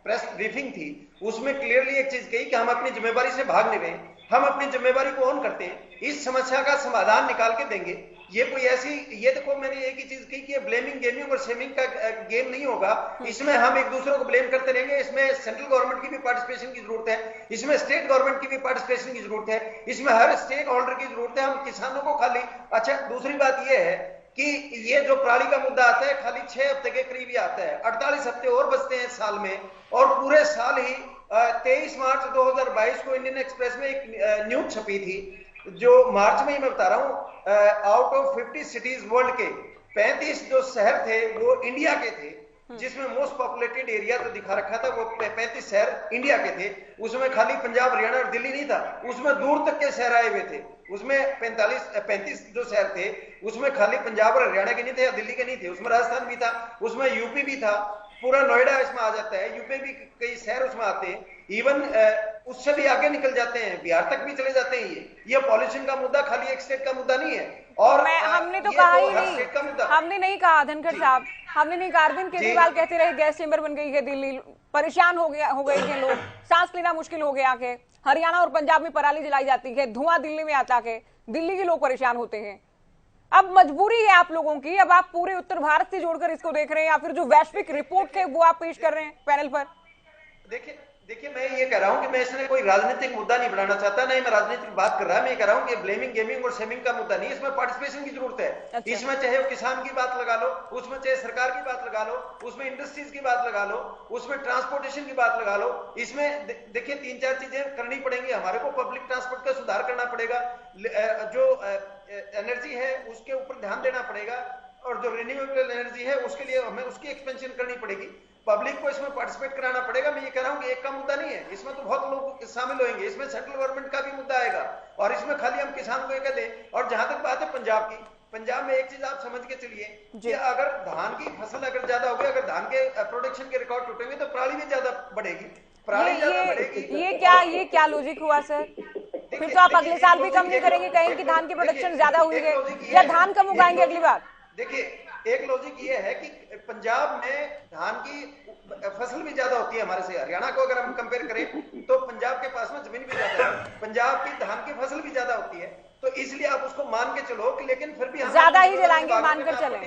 प्रेस ब्रीफिंग थी, उसमें क्लियरली एक चीज कही कि हम अपनी जिम्मेदारी से भाग नहीं रहे, हम अपनी जिम्मेदारी को ऑन करते हैं, इस समस्या का समाधान निकाल के देंगे। ये कोई ऐसी, ये देखो मैंने एक ही चीज कही कि ब्लेमिंग गेमिंग और शेमिंग का गेम नहीं होगा। इसमें हम एक दूसरे को ब्लेम करते रहेंगे। इसमें सेंट्रल गवर्नमेंट की भी पार्टिसिपेशन की जरूरत है, इसमें स्टेट गवर्नमेंट की भी पार्टिसिपेशन की जरूरत है, इसमें हर स्टेक होल्डर की जरूरत है। हम किसानों को खाली, अच्छा दूसरी बात यह है कि ये जो पराली का मुद्दा आता है खाली 6 हफ्ते के करीब ही आता है, 48 हफ्ते और बचते हैं साल में, और पूरे साल ही 23 मार्च 2022 को इंडियन एक्सप्रेस में एक न्यूज छपी थी, जो मार्च में ही मैं बता रहा हूं, आउट ऑफ 50 सिटीज वर्ल्ड के 35 जो शहर थे वो इंडिया के थे, जिसमें मोस्ट पॉपुलेटेड एरिया तो दिखा रखा था, वो 35 शहर इंडिया के थे। उसमें खाली पंजाब, हरियाणा और दिल्ली नहीं था, उसमें दूर तक के शहर आए हुए थे। उसमें 35 जो शहर थे उसमें खाली पंजाब और हरियाणा के नहीं थे या दिल्ली के नहीं थे, उसमें राजस्थान भी था, उसमें यूपी भी था, पूरा नोएडा इसमें आ जाता है, यूपी भी कई शहर उसमें आते हैं, इवन उससे भी आगे निकल जाते हैं, बिहार तक भी चले जाते हैं। ये पॉल्यूशन का मुद्दा खाली एक स्टेट का मुद्दा नहीं है। और हमने तो कहा ही नहीं, हमने नहीं कहा धनखड़ साहब, हमने नहीं कहा। अरविंद केजरीवाल कहते रहे गैस चेंबर बन गई है दिल्ली, परेशान हो गए थे लोग, सांस लेना मुश्किल हो गया के, हरियाणा और पंजाब में पराली जलाई जाती है, धुआं दिल्ली में आता है, दिल्ली के लोग परेशान होते हैं। अब मजबूरी है आप लोगों की, अब आप पूरे उत्तर भारत से जोड़कर इसको देख रहे हैं, या फिर जो वैश्विक रिपोर्ट है वो आप पेश कर रहे हैं पैनल पर? देखिए, मैं ये कह रहा हूं कि मैं इसमें कोई राजनीतिक मुद्दा नहीं बनाना चाहता, नहीं मैं राजनीतिक बात कर रहा है। मैं ये कह रहा हूं कि ब्लेमिंग, गेमिंग और शेमिंग का मुद्दा नहीं, इसमें पार्टिसिपेशन की जरूरत है। अच्छा। इसमें चाहे किसान की बात लगा लो, उसमें चाहे सरकार की बात लगा लो, उसमें इंडस्ट्रीज की बात लगा लो, उसमें ट्रांसपोर्टेशन की बात लगा लो। इसमें देखिए 3-4 चीजें करनी पड़ेंगी हमारे को। पब्लिक ट्रांसपोर्ट का सुधार करना पड़ेगा, जो एनर्जी है उसके ऊपर ध्यान देना पड़ेगा, और जो रिन्यूएबल एनर्जी है उसके लिए हमें उसकी एक्सपेंशन करनी पड़ेगी। पब्लिक को इसमें पार्टिसिपेट कराना पड़ेगा। मैं ये कह रहा हूं कि एक का मुद्दा नहीं है, इसमें तो बहुत लोग शामिल होंगे। इसमें सेंट्रल गवर्नमेंट का भी मुद्दा आएगा, और इसमें खाली हम किसान को ये कह दें। और जहां तक बात है पंजाब की, पंजाब में एक चीज आप समझ के चलिए कि अगर धान की फसल अगर ज्यादा होगी, अगर धान के प्रोडक्शन के रिकॉर्ड टूटेंगे तो पराली भी ज्यादा बढ़ेगी। पराली ज्यादा बढ़ेगी। ये क्या लॉजिक हुआ सर? फिर तो आप अगले साल भी कम नहीं करेंगे, कहेंगे कि धान की प्रोडक्शन ज्यादा हुई है, या धान कम उगाएंगे अगली बार? देखिए, एक लॉजिक ये है कि पंजाब में धान की फसल भी ज्यादा होती है हमारे से। हरियाणा को अगर हम कंपेयर करें तो पंजाब के पास में जमीन भी ज्यादा है, पंजाब की धान की फसल भी ज्यादा होती है। तो इसलिए आप उसको मान के चलो कि, लेकिन फिर भी ज्यादा ही जलाएंगे, मानकर चलें।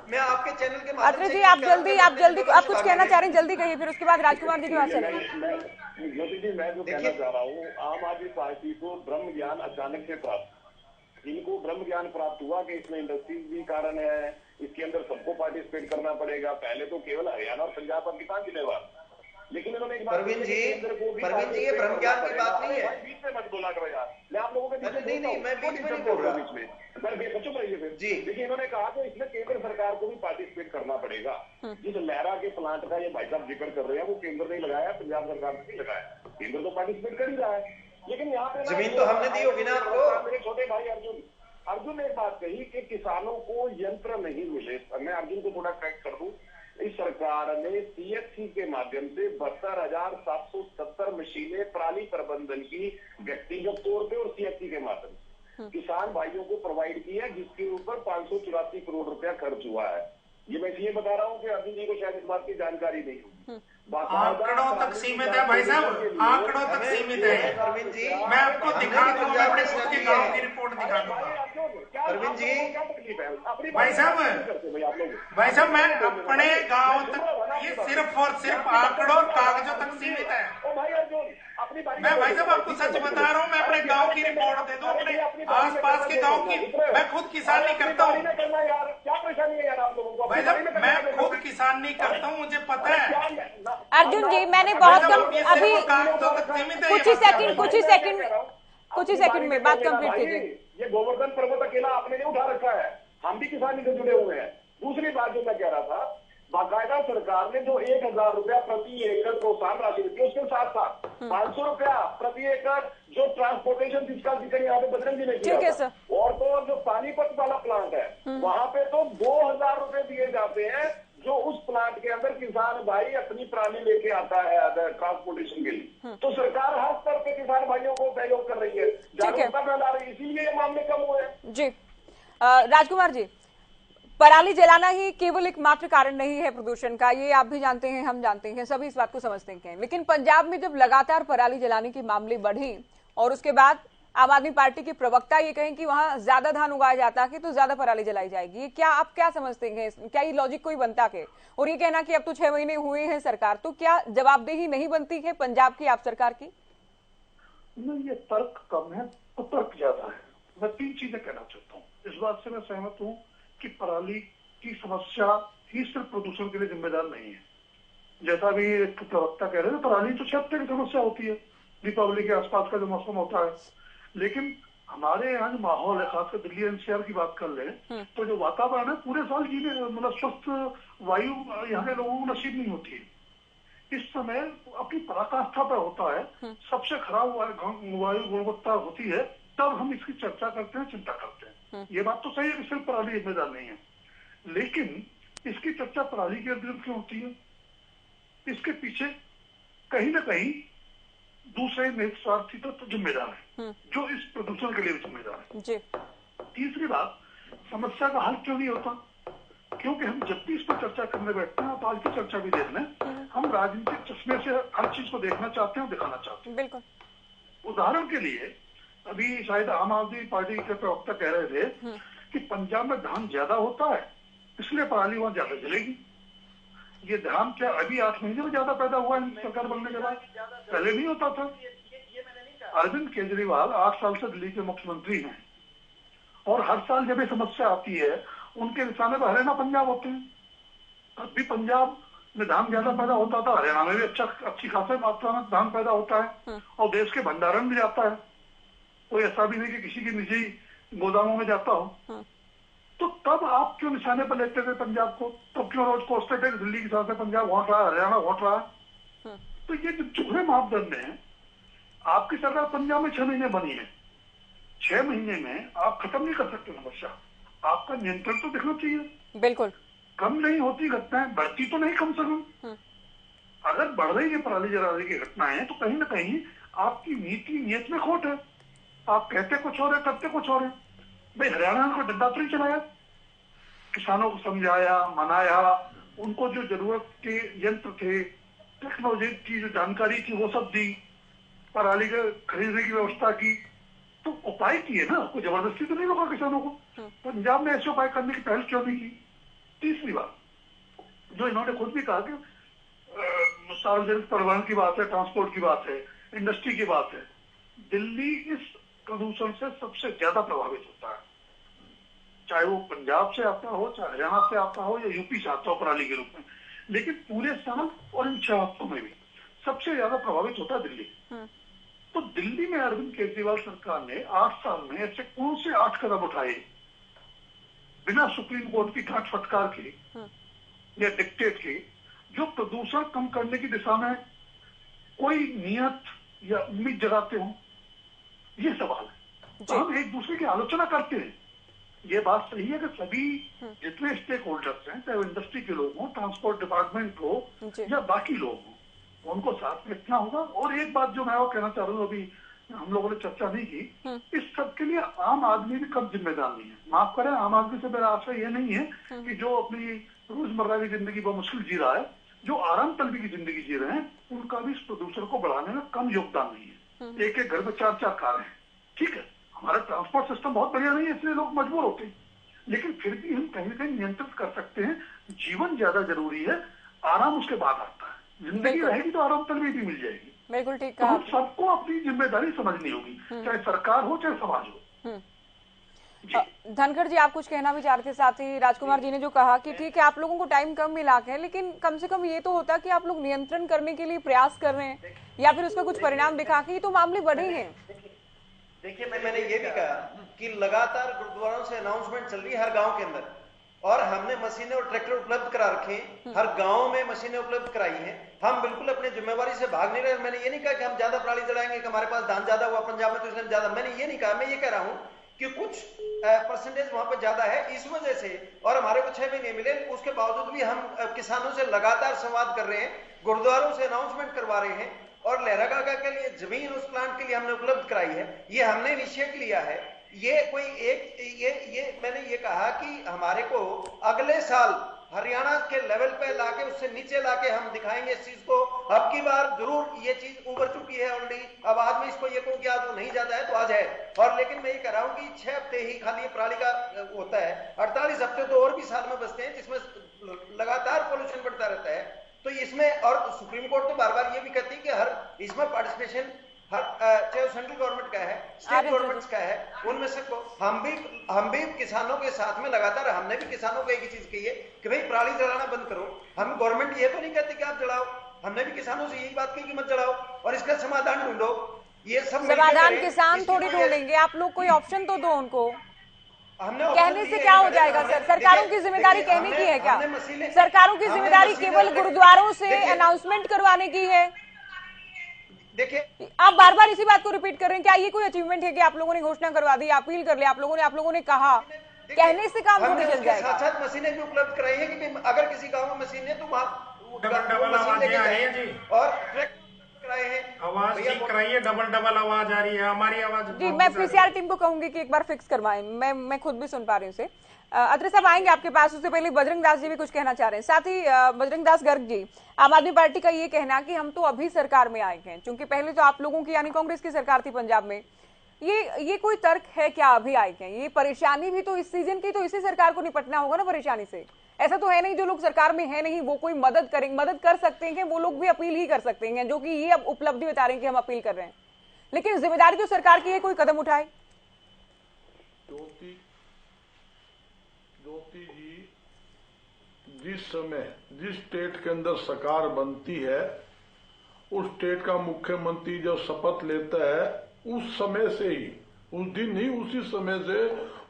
मैं आपके चैनल के अत्रे जी, आप जल्दी आप कुछ कहना चाह रहे हैं, जल्दी कहिए, फिर उसके बाद राजकुमार जी की बात चलेगी। ज्योति जी, मैं जो कहना चाह रहा हूँ, आम आदमी पार्टी को ब्रह्म ज्ञान अचानक से प्राप्त, इनको ब्रह्म ज्ञान प्राप्त हुआ कि इसमें इंडस्ट्रीज भी कारण है, इसके अंदर सबको पार्टिसिपेट करना पड़ेगा। पहले तो केवल हरियाणा और पंजाब पर किसान जिम्मेवार, लेकिन इन्होंने परवीन जी, ये ब्रह्म ज्ञान की बात नहीं है। बीच में मत बोला करो यार, मैं आप लोगों के नहीं, मैं बीच में नहीं बोल रहा। बीच में चुप रहिए फिर जी। देखिए, इन्होंने कहा कि इसमें केंद्र सरकार को भी पार्टिसिपेट करना पड़ेगा। जिस लहरा के प्लांट का ये भाई साहब जिक्र कर रहे हैं, वो केंद्र ने लगाया, पंजाब सरकार ने नहीं लगाया। केंद्र तो पार्टिसिपेट कर ही रहा है, लेकिन यहाँ पे जमीन तो हमने दी होगी ना आपको। मेरे छोटे भाई अर्जुन ने एक बात कही कि किसानों को यंत्र नहीं मिले। मैं अर्जुन को थोड़ा करेक्ट कर दूं, इस सरकार ने सीएचसी के माध्यम से 72,770 मशीनें पराली प्रबंधन की व्यक्तिगत तौर पे और सीएचसी के माध्यम से किसान भाइयों को प्रोवाइड की है, जिसके ऊपर 584 करोड़ रुपया खर्च हुआ है। ये मैं इसलिए बता रहा हूँ कि अर्जुन जी को शायद इस बात की जानकारी नहीं होगी। आंकड़ों तक सीमित है भाई साहब, आंकड़ों तक सीमित है। अरविंद जी, मैं आपको दिखा दूंगा, अपने खुद के गांव की रिपोर्ट दिखा दूंगा। अरविंद जी, भाई साहब मैं अपने गांव तक, ये सिर्फ और सिर्फ आंकड़ों और कागजों तक सीमित है। मैं भाई साहब आपको सच बता रहा हूँ, मैं अपने गांव की रिपोर्ट दे दूं, अपने आसपास के गांव की। मैं खुद किसान नहीं करता हूँ भाई साहब, मैं खुद किसान नहीं करता हूँ, मुझे पता है। अर्जुन जी, मैंने बहुत कम अभी कुछ ही सेकंड में बात कंप्लीट कीजिए। ये गोवर्धन पर्वत अकेला आपने नहीं उठा रखा है, हम भी किसानी से जुड़े हुए हैं। दूसरी बात जो मैं कह रहा था, बाकायदा सरकार ने जो 1,000 रुपया प्रति एकड़ प्रोत्साहन राशि दी, उसके साथ साथ 500 रुपया प्रति एकड़ जो ट्रांसपोर्टेशन जिसका जिक्र यहाँ पे बजरंग जी ने किया था, और तो जो पानीपत वाला प्लांट है वहां पे तो 2,000 रुपए दिए जाते हैं, जो उस प्लांट के अंदर किसान भाई अपनी पराली लेके आता है ट्रांसपोर्टेशन के लिए। तो सरकार हर स्तर पे किसान भाइयों को सहयोग कर रही है, जागरूकता फैला रही है, इसीलिए ये मामले कम हुए हैं। जी राजकुमार जी, पराली जलाना ही केवल एक मात्र कारण नहीं है प्रदूषण का, ये आप भी जानते हैं, हम जानते हैं, सभी इस बात को समझते हैं। लेकिन पंजाब में जब लगातार पराली जलाने के मामले बढ़े और उसके बाद आम आदमी पार्टी के प्रवक्ता ये कहें कि वहां ज्यादा धान उगाया जाता है तो ज्यादा पराली जलाई जाएगी, ये क्या आप क्या समझते हैं? क्या ये लॉजिक कोई बनता है? और ये कहना कि अब तो 6 महीने हुए हैं सरकार, तो क्या जवाबदेही नहीं बनती है पंजाब की, आप सरकार की? नहीं, ये तर्क कम है तो तर्क ज्यादा है। मैं 3 चीजें कहना चाहता हूँ। इस बात से मैं सहमत हूँ कि पराली की समस्या ही सिर्फ प्रदूषण के लिए जिम्मेदार नहीं है। जैसा भी एक प्रवक्ता कह रहे हैं, पराली तो क्षेत्र की समस्या होती है, दीपावली के आसपास का जो मौसम होता है। लेकिन हमारे यहाँ जो माहौल है, खासकर दिल्ली एनसीआर की बात कर ले तो जो वातावरण है पूरे साल जीने, मतलब स्वस्थ वायु यहाँ के लोगों को नसीब नहीं होती है। इस समय अपनी पराकाष्ठा पर होता है, सबसे खराब वायु गुणवत्ता होती है, तब हम इसकी चर्चा करते हैं, चिंता करते हैं। ये बात तो सही है कि सिर्फ पराली जिम्मेदार नहीं है, लेकिन इसकी चर्चा पराली के इर्द गिर्द क्यों होती है? इसके पीछे कहीं ना कहीं दूसरे निस्वार्थी तो जिम्मेदार है, जो इस प्रदूषण के लिए जिम्मेदार है। जी। तीसरी बात, समस्या का हल क्यों नहीं होता? क्योंकि हम जब भी इस पर चर्चा करने बैठते हैं, आप आज की चर्चा भी देख लें, हम राजनीतिक चश्मे से हर चीज को देखना चाहते हैं, दिखाना चाहते हैं। बिल्कुल। उदाहरण के लिए अभी शायद आम आदमी पार्टी के प्रवक्ता कह रहे थे कि पंजाब में धान ज्यादा होता है, इसलिए पराली वहां ज्यादा जलेगी। ये धान क्या अभी 8 महीने में ज्यादा पैदा हुआ है सरकार बनने के बाद? पहले नहीं होता था। अरविंद केजरीवाल 8 साल से दिल्ली के मुख्यमंत्री हैं और हर साल जब ये समस्या आती है उनके निशाने पर हरियाणा पंजाब होते हैं। अब भी पंजाब में धान ज्यादा पैदा होता था, हरियाणा में भी अच्छी खासी मात्रा में धान पैदा होता है और देश के भंडारण में जाता है। कोई ऐसा भी नहीं कि किसी की निजी गोदामों में जाता हो। तो तब आप क्यों निशाने पर लेते थे पंजाब को? तब क्यों रोज कोसते थे दिल्ली के साथ पंजाब वोट रहा है, हरियाणा वोट रहा है? तो ये जो झूठे मापदंड है, आपकी सरकार पंजाब में 6 महीने बनी है, 6 महीने में आप खत्म नहीं कर सकते समस्या। आपका नियंत्रण तो दिखना चाहिए। बिल्कुल। कम नहीं होती घटनाएं, बढ़ती तो नहीं कम से कम। अगर बढ़ रही है पराली जलाने की घटनाएं तो कहीं ना कहीं आपकी नीति नियत में खोट है। आप कहते कुछ और है, करते कुछ और है। भाई हरियाणा को डंडा तो नहीं चलाया, किसानों को समझाया, मनाया, उनको जो जरूरत के यंत्र थे, टेक्नोलॉजी की जो जानकारी थी वो सब दी, पराली के खरीदने की व्यवस्था की, तो उपाय किए ना, कोई जबरदस्ती तो नहीं रोका किसानों को। पंजाब में ऐसे उपाय करने की पहल क्यों नहीं की? तीसरी बात जो इन्होंने खुद भी कहा कि सार्वजनिक परिवहन की बात है, ट्रांसपोर्ट की बात है, इंडस्ट्री की बात है। दिल्ली इस प्रदूषण से सबसे ज्यादा प्रभावित होता है, चाहे वो पंजाब से आता हो, चाहे हरियाणा से आता हो या यूपी से आता हो पराली के रूप में। लेकिन पूरे साल और इन 6 हफ्तों में भी सबसे ज्यादा प्रभावित होता है दिल्ली। तो दिल्ली में अरविंद केजरीवाल सरकार ने 8 साल में ऐसे कौन से 8 कदम उठाए बिना सुप्रीम कोर्ट की डांट फटकार के या डिक्टेट के, जो प्रदूषण कम करने की दिशा में कोई नियत या उम्मीद जगाते हो? ये सवाल है। तो हम एक दूसरे की आलोचना करते हैं। ये बात सही है कि सभी जितने स्टेक होल्डर्स हैं, चाहे वो इंडस्ट्री के लोग हों, ट्रांसपोर्ट डिपार्टमेंट हो या बाकी लोग हों, उनको साथ में रखना होगा। और एक बात जो मैं वो कहना चाह रहा हूँ, अभी हम लोगों ने चर्चा नहीं की, इस सब के लिए आम आदमी भी कम जिम्मेदार नहीं है। माफ करें, आम आदमी से मेरा आशय ये नहीं है कि जो अपनी रोजमर्रा की जिंदगी बहुत मुश्किल जी रहा है, जो आराम तलबी की जिंदगी जी रहे हैं, उनका भी इस प्रदूषण को बढ़ाने में कम योगदान नहीं है। एक एक घर में 4-4 कार है, ठीक है, हमारा ट्रांसपोर्ट सिस्टम बहुत बढ़िया नहीं है, इसलिए लोग मजबूर होते हैं, लेकिन फिर भी हम कहीं ना कहीं नियंत्रित कर सकते हैं। जीवन ज्यादा जरूरी है, आराम उसके बाद आता है। जिंदगी रहेगी तो आराम तलबी भी मिल जाएगी। बिल्कुल ठीक तो कहा। हम सबको अपनी जिम्मेदारी समझनी होगी, चाहे सरकार हो चाहे समाज हो। धनखड़ जी, आप कुछ कहना भी चाह रहे थे। साथ ही राजकुमार जी ने जो कहा कि ठीक है आप लोगों को टाइम कम मिला है, लेकिन कम से कम ये तो होता कि आप लोग नियंत्रण करने के लिए प्रयास कर रहे हैं या फिर उसका कुछ परिणाम दिखा के, तो मामले बढ़े हैं। देखिए मैंने ये भी कहा कि लगातार गुरुद्वारों से अनाउंसमेंट चल रही है हर गांव के अंदर, और हमने मशीनें और ट्रैक्टर उपलब्ध करा रखे हैं, हर गांव में मशीनें उपलब्ध कराई हैं। हम बिल्कुल अपनी जिम्मेवारी से भाग नहीं रहे। मैंने ये नहीं कहा कि हम ज्यादा पराली जलाएंगे कि हमारे पास धान ज्यादा हुआ पंजाब में तो इसलिए ज्यादा, मैंने ये नहीं कहा। मैं ये कह रहा हूं कि कुछ परसेंटेज वहां पर ज्यादा है इस वजह से, और हमारे को 6 महीने मिले, उसके बावजूद भी हम किसानों से लगातार संवाद कर रहे हैं, गुरुद्वारों से अनाउंसमेंट करवा रहे हैं, और लहरा गागा के लिए जमीन उस प्लांट के लिए हमने उपलब्ध कराई है। ये हमने इनिशिएट लिया है। ये कोई एक ये मैंने ये कहा कि हमारे को अगले साल हरियाणा के लेवल पे लाके, उससे नीचे लाके हम दिखाएंगे इस चीज को। अब की बार जरूर ये चीज उभर चुकी है ऑलरेडी। अब आज में इसको ये कहूं कि आज वो नहीं जाता है तो आज है। और लेकिन मैं ये कह रहा हूं कि 6 हफ्ते ही खाली पराली का होता है, 48 हफ्ते तो और भी साल में बचते हैं जिसमें लगातार पोल्यूशन बढ़ता रहता है। तो इसमें, और सुप्रीम कोर्ट तो बार बार ये भी कहती है कि हर इसमें पार्टिसिपेशन चाहे सेंट्रल गवर्नमेंट का है, स्टेट गवर्नमेंट का है, उनमें से हम भी किसानों के साथ में लगातार, हमने भी किसानों को एक ही चीज कही है कि भाई पराली जलाना बंद करो। हम गवर्नमेंट ये तो नहीं कहती कि आप जलाओ, हमने भी किसानों से यही बात की कि मत जलाओ और इसका समाधान ढूंढो। ये सब समाधान किसान थोड़ी ढूंढेंगे, आप लोग कोई ऑप्शन तो दो उनको। कहने से क्या हो जाएगा सर? सरकारों की जिम्मेदारी कहने की है क्या? सरकारों की जिम्मेदारी केवल गुरुद्वारों से अनाउंसमेंट करवाने की है? देखिए आप बार बार इसी बात को रिपीट कर रहे हैं। क्या ये कोई अचीवमेंट है कि आप लोगों ने घोषणा करवा दी, अपील कर लिया, आप लोगों ने कहा? कहने से काम थोड़ी चल जाएगा। साथ साथ मशीनें भी उपलब्ध कराई है कि अगर किसी गांव में मशीन है तो वहां डबल आवाज आ रही है जी, और कराए हैं, आवाज ठीक कराइए। डबल आवाज आ रही है, हमारी आवाज जी। मैं पीसीआर टीम को कहूंगी कि एक बार फिक्स करवाएं। मैं खुद भी सुन पा रही हूँ उसे। अत्रे साहब आएंगे आपके पास, उससे पहले बजरंग दास जी भी कुछ कहना चाह रहे हैं। साथ ही बजरंग दास गर्ग जी, आम आदमी पार्टी का ये कहना कि हम तो अभी सरकार में आए हैं, क्योंकि पहले तो आप लोगों की यानी कांग्रेस की सरकार थी पंजाब में, ये कोई तर्क है क्या अभी आए क्या? ये परेशानी भी तो इस सीजन की, तो इसी सरकार को निपटना होगा ना परेशानी से। ऐसा तो है नहीं जो लोग सरकार में है नहीं वो कोई मदद करेंगे, मदद कर सकते हैं, वो लोग भी अपील ही कर सकते हैं, जो कि ये अब उपलब्धि बता रहे हैं कि हम अपील कर रहे हैं, लेकिन जिम्मेदारी तो सरकार की है कोई कदम उठाए। ज्योति जी, जिस समय जिस स्टेट के अंदर सरकार बनती है उस स्टेट का मुख्यमंत्री जब शपथ लेता है उस समय से ही, उस दिन ही उसी समय से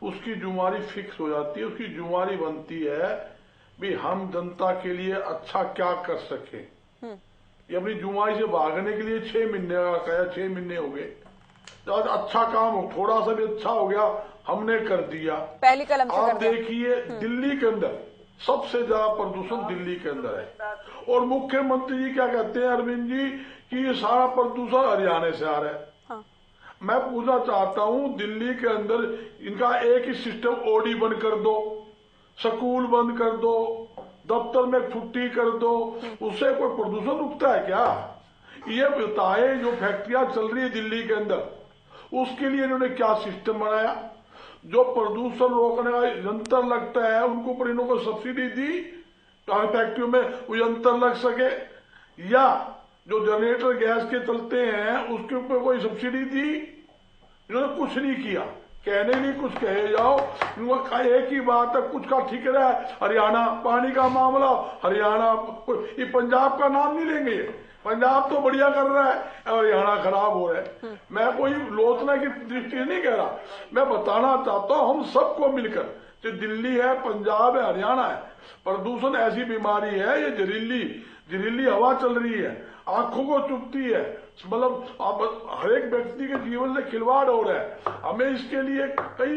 उसकी जुम्मेवारी फिक्स हो जाती है, उसकी जुम्मेवारी बनती है भी हम जनता के लिए अच्छा क्या कर सके। ये अपनी जुम्मेवारी से भागने के लिए 6 महीने का कहा, 6 महीने हो गए, आज अच्छा काम हो, थोड़ा सा भी अच्छा हो गया हमने कर दिया, पहली कलम से आप देखिए दिल्ली के अंदर सबसे ज्यादा प्रदूषण दिल्ली के अंदर है और मुख्यमंत्री जी क्या कहते हैं अरविंद जी कि ये सारा प्रदूषण हरियाणा से आ रहा है। मैं पूछना चाहता हूं दिल्ली के अंदर इनका एक ही सिस्टम, ओडी बंद कर दो, स्कूल बंद कर दो, दफ्तर में छुट्टी कर दो, उससे कोई प्रदूषण रुकता है क्या? ये बताएं जो फैक्ट्रियां चल रही है दिल्ली के अंदर उसके लिए इन्होंने क्या सिस्टम बनाया? जो प्रदूषण रोकने का यंत्र लगता है उनको ऊपर इन्होंने सब्सिडी दी फैक्ट्रियों में वो यंत्र लग सके, या जो जनरेटर गैस के चलते हैं उसके ऊपर कोई सब्सिडी दी? इन्होंने कुछ नहीं किया, कहने नहीं कुछ कहे जाओ, इनका एक ही बात है, कुछ का ठीक रहा है हरियाणा, पानी का मामला हरियाणा, ये पंजाब का नाम नहीं लेंगे, पंजाब तो बढ़िया कर रहा है और हरियाणा खराब हो रहा है। मैं कोई लोचना की दृष्टि नहीं कह रहा, मैं बताना चाहता हूं हम सबको मिलकर, जो दिल्ली है, पंजाब है, हरियाणा है, प्रदूषण ऐसी बीमारी है, ये जहरीली हवा चल रही है, आंखों को चुभती है, मतलब हर एक व्यक्ति के जीवन से खिलवाड़ हो रहा है। हमें इसके लिए कई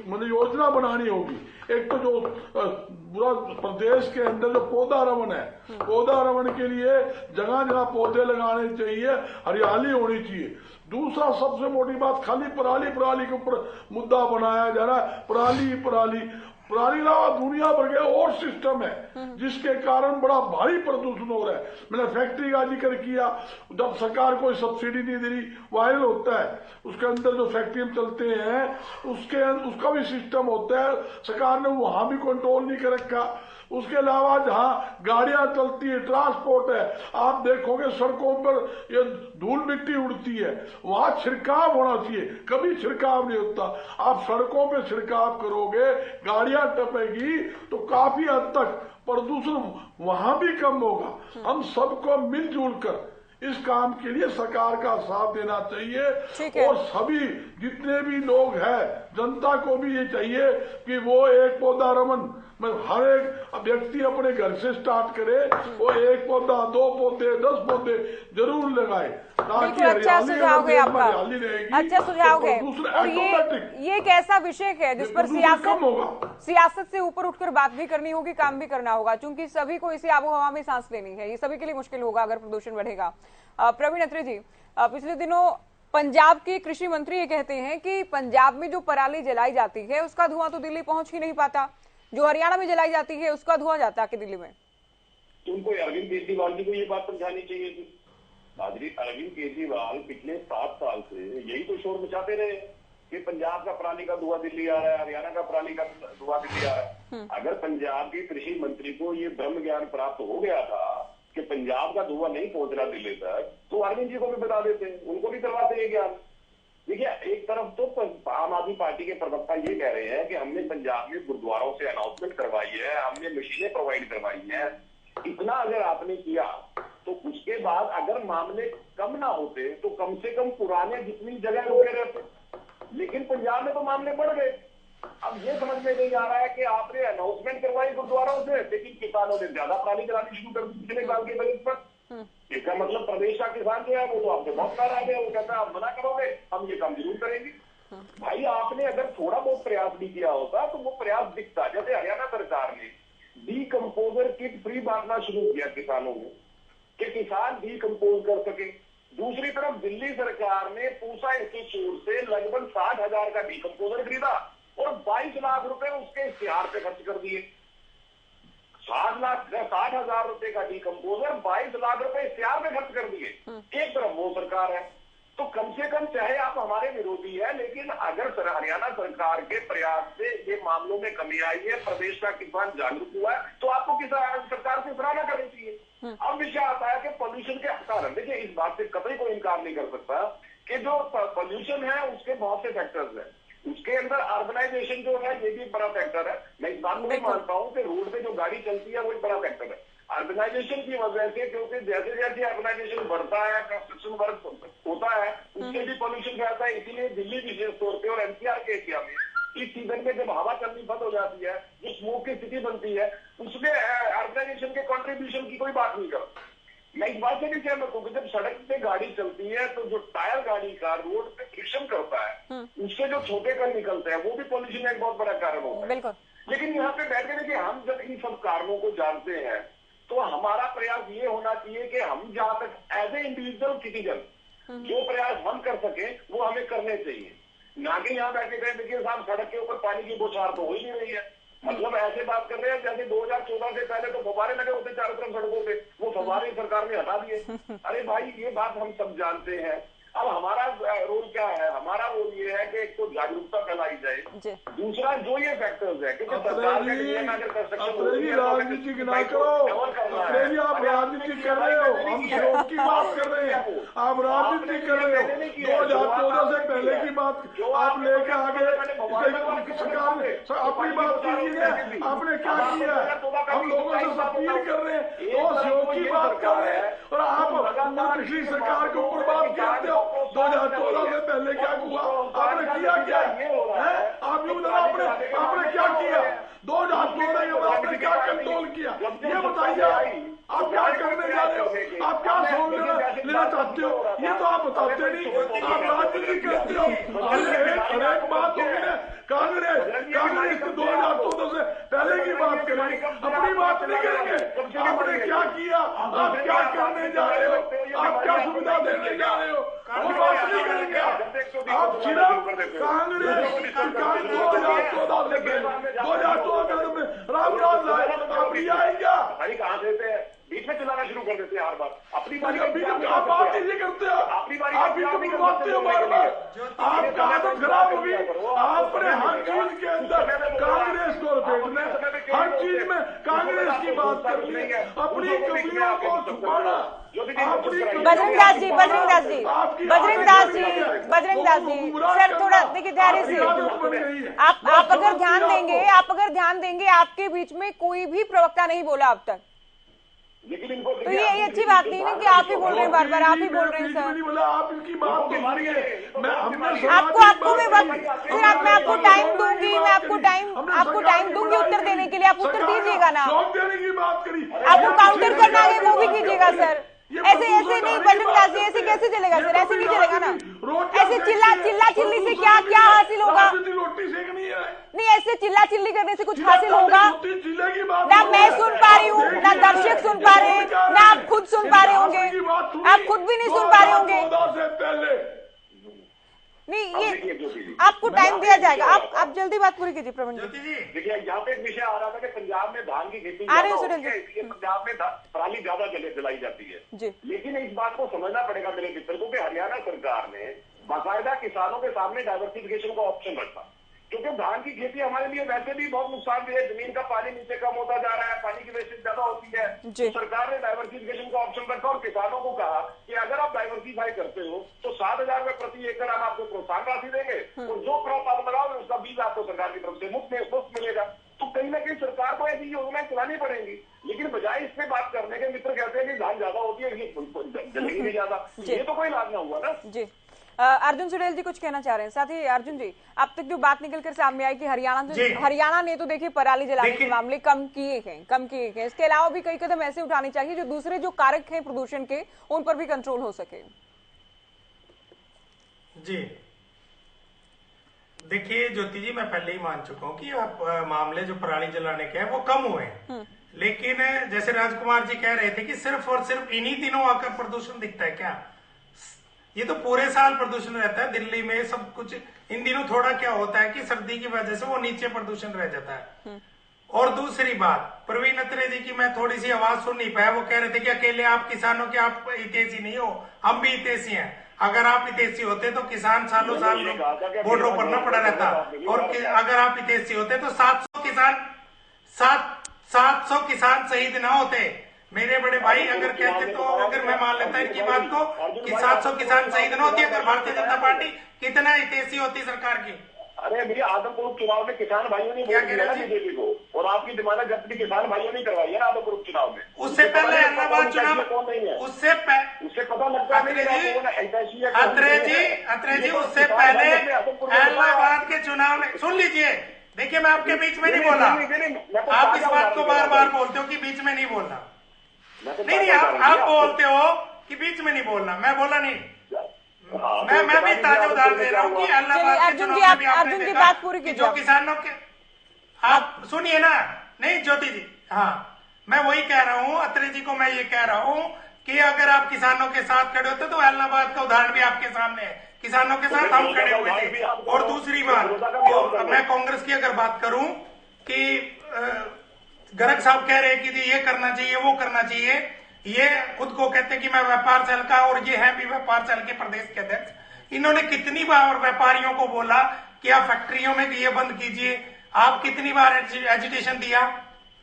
मतलब योजना बनानी होगी। एक तो जो पूरा प्रदेश के अंदर जो पौधारोपण है, पौधारोपण के लिए जगह जगह पौधे लगाने चाहिए, हरियाली होनी चाहिए। दूसरा सबसे मोटी बात, खाली पराली के ऊपर मुद्दा बनाया जा रहा है, पराली अलावा दुनिया भर के और सिस्टम है जिसके कारण बड़ा भारी प्रदूषण हो रहा है। मैंने फैक्ट्री का जिक्र किया, जब सरकार कोई सब्सिडी नहीं दे रही, वायरल होता है, उसके अंदर जो फैक्ट्री चलते हैं उसका भी सिस्टम होता है, सरकार ने वहां भी कंट्रोल नहीं कर रखा। उसके अलावा जहां गाड़ियां चलती है, ट्रांसपोर्ट है, आप देखोगे सड़कों पर ये धूल मिट्टी उड़ती है, वहां छिड़काव होना चाहिए, कभी छिड़काव नहीं होता। आप सड़कों पे छिड़काव करोगे, गाड़ियां टपेगी तो काफी हद तक प्रदूषण वहां भी कम होगा। हम सबको मिलजुल कर इस काम के लिए सरकार का साथ देना चाहिए और सभी जितने भी लोग हैं, जनता को भी ये चाहिए कि वो एक पौधारोपण हर एक व्यक्ति अपने घर से स्टार्ट करे, वो 1 पौधा, 2 पौधे, 10 पौधे जरूर लगाए, ताकि अच्छा सुझाव है आपका, अच्छा सुझाव है। और ये एक ऐसा विषय है जिस पर सियासत से ऊपर उठकर बात भी करनी होगी, काम भी करना होगा, क्योंकि सभी को इसी आबो हवा में सांस लेनी है। ये सभी के लिए मुश्किल होगा अगर प्रदूषण बढ़ेगा। प्रवीण अत्री जी, पिछले दिनों पंजाब के कृषि मंत्री ये कहते हैं कि पंजाब में जो पराली जलाई जाती है उसका धुआं तो दिल्ली पहुंच ही नहीं पाता, जो हरियाणा में जलाई जाती है उसका धुआं जाता है कि दिल्ली में। तो उनको अरविंद केजरीवाल जी को ये बात समझानी चाहिए थी। अरविंद केजरीवाल पिछले 7 साल से यही तो शोर मचाते रहे कि पंजाब का पराली का धुआं दिल्ली आ रहा है, हरियाणा का पराली का धुआं दिल्ली आ रहा है। अगर पंजाब के कृषि मंत्री को ये ब्रह्म ज्ञान प्राप्त हो गया था कि पंजाब का धुआं नहीं पहुंच रहा दिल्ली तक, तो अरविंद जी को भी बता देते, उनको भी करवाते ये ज्ञान। देखिए, एक तरफ तो आम आदमी पार्टी के प्रवक्ता ये कह रहे हैं कि हमने पंजाब में गुरुद्वारों से अनाउंसमेंट करवाई है, हमने मशीनें प्रोवाइड करवाई हैं, इतना अगर आपने किया तो उसके बाद अगर मामले कम ना होते तो कम से कम पुराने जितनी जगह रुके रहते, लेकिन पंजाब में तो मामले बढ़ गए। अब ये समझ में नहीं आ रहा है कि आपने अनाउंसमेंट करवाई गुरुद्वारों से, लेकिन किसानों ने ज्यादा पराली करानी शुरू कर दी पिछले साल के बजट पर। इसका मतलब प्रदेश का किसान जो है वो तो आपसे बहुत नाराज है, वो कहता है आप मना करोगे, हम ये काम जरूर करेंगे। भाई आपने अगर थोड़ा बहुत प्रयास भी किया होता तो वो प्रयास दिखता। जैसे हरियाणा सरकार ने डीकंपोजर किट फ्री बांटना शुरू किया किसानों को कि किसान डीकंपोज कर सके। दूसरी तरफ दिल्ली सरकार ने पूसा इंस्टीट्यूट से लगभग 60,000 का डीकंपोजर खरीदा और 22 लाख रुपए उसके इश्तिहार पे खर्च कर दिए। 60,000 रुपए का डीकंपोजर 22 लाख रुपए इश्तिहार पे खर्च कर दिए। एक तरफ वो सरकार है, तो कम से कम चाहे आप हमारे विरोधी है, लेकिन अगर हरियाणा सरकार के प्रयास से ये मामलों में कमी आई है, प्रदेश का किसान जागरूक हुआ है, तो आपको किसान सरकार से सराहना करनी चाहिए। अब विषय आता है कि पोल्यूशन के कारण, देखिए इस बात से कतई कोई इनकार नहीं कर सकता कि जो पोल्यूशन है उसके बहुत से फैक्टर्स हैं। उसके अंदर अर्बनाइजेशन जो है ये भी एक बड़ा फैक्टर है। मैं इस बात को नहीं मानता हूं कि रोड पे जो गाड़ी चलती है वो एक बड़ा फैक्टर है। अर्बनाइजेशन की वजह से, क्योंकि जैसे जैसे अर्बनाइजेशन बढ़ता है, कंस्ट्रक्शन वर्क होता है, उससे भी पोल्यूशन फैलता है। इसीलिए दिल्ली विशेष तौर पर और एनसीआर के एरिया में इस सीजन में जब हवा चलनी बंद हो जाती है, जो स्मोक की स्थिति बनती है, उसमें अर्बनाइजेशन के कॉन्ट्रीब्यूशन की कोई बात नहीं करता। मैं इस बात से भी सहमत हूँ कि जब सड़क पे गाड़ी चलती है तो जो टायर गाड़ी का रोड पे फ्रिक्शन करता है, उससे जो छोटे कण निकलते हैं वो भी पोल्यूशन का एक बहुत बड़ा कारण होता है। लेकिन यहाँ पे बैठ के देखिए, हम जब इन सब कारणों को जानते हैं तो हमारा प्रयास ये होना चाहिए कि हम जहाँ तक एज ए इंडिविजुअल सिटीजन जो प्रयास हम कर सके वो हमें करने चाहिए, ना कि यहाँ बैठे गए देखिए साहब सड़क के ऊपर पानी की बौछार तो हो ही नहीं रही है। मतलब ऐसे बात कर रहे हैं जैसे 2014 से पहले तो फव्वारे लगे होते चारों तरफ सड़कों पे, वो फव्वारे सरकार ने हटा दिए। अरे भाई ये बात हम सब जानते हैं। अब हमारा रोल क्या है? हमारा रोल ये है कि एक तो जागरूकता फैलाई जाए, दूसरा जो ये फैक्टर्स है कि सरकार का नियम अगर कंस्ट्रक्शन राजनीति ना करो, आप राजनीति कर रहे हो, हम शौक की बात कर रहे हैं, आप राजनीति कर रहे हो। 2014 से पहले की बात आप लेके आगे सरकार ने अपनी बात की है, आपने क्या किया? हम लोगों से अपील कर रहे हैं, तो शौक की बात कर रहे हैं और आप पिछली सरकार के ऊपर बात करते हो। 2014 से पहले क्या हुआ? आपने किया क्या है? आप ये बताओ, आपने क्या किया? 2014 के बाद आपने क्या कंट्रोल किया? ये बताइए, आप क्या करने जा रहे हो? आप क्या सोच लेना चाहते हो? ये तो आप बताते नहीं, आप राजनीति करते हो। हर एक बात होगी ना, कांग्रेस 2014 से पहले की बात करेंगे, अपनी बात नहीं करेंगे। आपने क्या किया? आप क्या करने जा रहे हो? आप क्या सुविधा देने जा रहे हो? वो बात नहीं करेंगे। आप सिर्फ कांग्रेस सरकार 2014 से पहले 2014 में रामराज लाए, आप भी आएंगे कहाँ देते हैं, बीच में चलाना शुरू कर देते हैं हर बार। अपनी बात आप बात ही करते हो, आप ही तो बुलवाते हो बार बार। आपका आदत खराब होगी। आपने हर चीज के अंदर कांग्रेस को लपेटना, हर चीज में कांग्रेस की बात करनी है, अपनी कमियों को छुपाना। बजरंगदास जी सर थोड़ा देखिए धैर्य से। आप अगर ध्यान देंगे आपके बीच में कोई भी प्रवक्ता नहीं बोला अब तक, तो ये अच्छी बात नहीं है कि आप ही बोल रहे हैं, बार बार आप ही बोल रहे हैं सर। आप इनकी बात तो मानिए, आपको मैं वक्त फिर मैं आपको टाइम दूंगी, मैं आपको टाइम दूंगी उत्तर देने के लिए, आप उत्तर दीजिएगा ना। देने की बात करी, आपको काउंटर करना है वो भी कीजिएगा सर। ऐसे नहीं बजरंगदास जी, ऐसे कैसे चलेगा सर? ऐसे नहीं चलेगा ना। ऐसे चिल्ला चिल्ली से क्या हासिल होगा? रोटी सेकनी है नहीं, ऐसे चिल्ला चिल्ली करने से कुछ हासिल होगा? ना मैं सुन पा रही हूँ, ना दर्शक सुन पा रहे हैं, ना आप खुद सुन पा रहे होंगे, आप खुद भी नहीं सुन पा रहे होंगे। नहीं, ये आपको टाइम दिया जाएगा, आप जल्दी बात पूरी कीजिए। प्रवीण जी देखिए, यहाँ पे एक विषय आ रहा था कि पंजाब में धान की खेती पंजाब में पराली ज्यादा जलाई जाती है, लेकिन इस बात को समझना पड़ेगा मेरे मित्र को कि हरियाणा सरकार ने बाकायदा किसानों के सामने डाइवर्सिफिकेशन का ऑप्शन रखा, क्योंकि धान की खेती हमारे लिए वैसे भी बहुत नुकसानदेह है। जमीन का पानी नीचे कम होता जा रहा है, पानी की वेस्टेज ज्यादा होती है। तो सरकार ने डाइवर्सिफिकेशन का ऑप्शन रखा और किसानों को कहा कि अगर आप डाइवर्सिफाई करते हो तो 7,000 रुपए प्रति एकड़ हम आपको प्रोत्साहन राशि देंगे और जो क्रॉप आप लगाओगे उसका बीज आपको सरकार की तरफ से मुफ्त मिलेगा। तो कहीं ना कहीं सरकार को ऐसी योजनाएं चलानी पड़ेंगी, लेकिन बजाय इस पे बात करने के मित्र कहते हैं कि धान ज्यादा होती है, जलेगी नहीं ज्यादा, ये तो कोई लाभ ना हुआ ना जी। अर्जुन सुरेल जी कुछ कहना चाह रहे हैं। साथ ही अर्जुन जी, अब तक जो बात निकल कर सामने आई कि हरियाणा ने तो देखिए पराली जलाने के मामले कम किए हैं, इसके अलावा भी कई कदम ऐसे उठाने चाहिए जो दूसरे जो कारक हैं प्रदूषण के उन पर भी कंट्रोल हो सके। जी देखिए ज्योति जी, मैं पहले ही मान चुका हूँ कि आप मामले जो पराली जलाने के हैं वो कम हुए, लेकिन जैसे राजकुमार जी कह रहे थे कि सिर्फ और सिर्फ इन्हीं दिनों आकर प्रदूषण दिखता है क्या? ये तो पूरे साल प्रदूषण रहता है दिल्ली में सब कुछ। इन दिनों थोड़ा क्या होता है कि सर्दी की वजह से वो नीचे प्रदूषण रह जाता है। और दूसरी बात, प्रवीण अत्रे जी की मैं थोड़ी सी आवाज सुन नहीं पाया, वो कह रहे थे कि अकेले आप किसानों के आप हितैषी नहीं हो, हम भी हितैषी हैं। अगर आप हितैषी होते तो किसान सालों साल बॉर्डरों पर न पड़ा रहता, और अगर आप हितैषी होते तो 700 किसान शहीद ना होते। मेरे बड़े भाई अगर कहते तो, अगर मैं मान लेता इनकी बात को कि 700 किसान शहीद ना होती अगर भारतीय जनता पार्टी कितना हितैषी होती सरकार की। अरे भैया, आदमपुर चुनाव में किसान भाइयों ने वोट दिया ना बीजेपी को, और आपकी जमानत जब्त भी किसान भाइयों ने करवाई है आदमपुर चुनाव में। उससे पहले इलाहाबाद चुनाव, उससे पता लगता है अत्रे जी उससे पहले इलाहाबाद के चुनाव में, सुन लीजिए, देखिए मैं आपके बीच में नहीं बोला, आप इस बात को बार बार बोलते हो कि बीच में नहीं बोलना। नहीं, आप बोलते हो कि बीच में नहीं बोलना, मैं बोला नहीं। मैं भी ताजा उदाहरण दे रहा हूँ कि इलाहाबाद के चुनाव में भी आपने देखा कि जो किसानों के, आप सुनिए ना, नहीं ज्योति जी, हाँ मैं वही कह रहा हूँ, अत्रे जी को मैं ये कह रहा हूँ कि अगर आप किसानों के साथ खड़े होते तो इलाहाबाद का उदाहरण भी आपके सामने है, किसानों के साथ हम खड़े हुए थे। और दूसरी बात, तो मैं कांग्रेस की अगर बात करूं कि गर्ग साहब कह रहे कि ये करना चाहिए वो करना चाहिए, ये खुद को कहते कि मैं व्यापार सेल का, और ये है भी व्यापार सेल के प्रदेश के अध्यक्ष। इन्होंने कितनी बार व्यापारियों को बोला कि आप फैक्ट्रियों में ये बंद कीजिए, आप कितनी बार एजिटेशन दिया,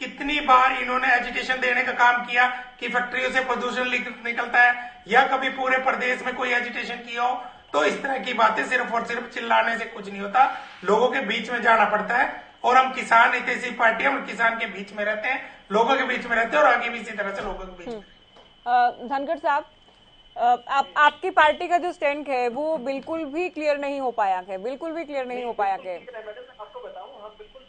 कितनी बार इन्होंने एजिटेशन देने का काम किया कि फैक्ट्रियों से प्रदूषण निकलता है, या कभी पूरे प्रदेश में कोई एजिटेशन किया हो। तो इस तरह की बातें सिर्फ और सिर्फ चिल्लाने से कुछ नहीं होता, लोगों के बीच में जाना पड़ता है। और हम किसान हितैषी पार्टी, हम किसान के बीच में रहते हैं, लोगों के बीच में रहते हैं, और आगे भी इसी तरह से लोगों के बीच में। धनखड़ साहब, आपकी पार्टी का जो स्टैंड है वो बिल्कुल भी क्लियर नहीं हो पाया है, बिल्कुल भी क्लियर नहीं हो पाया है। मैडम आपको बताऊं, हम बिल्कुल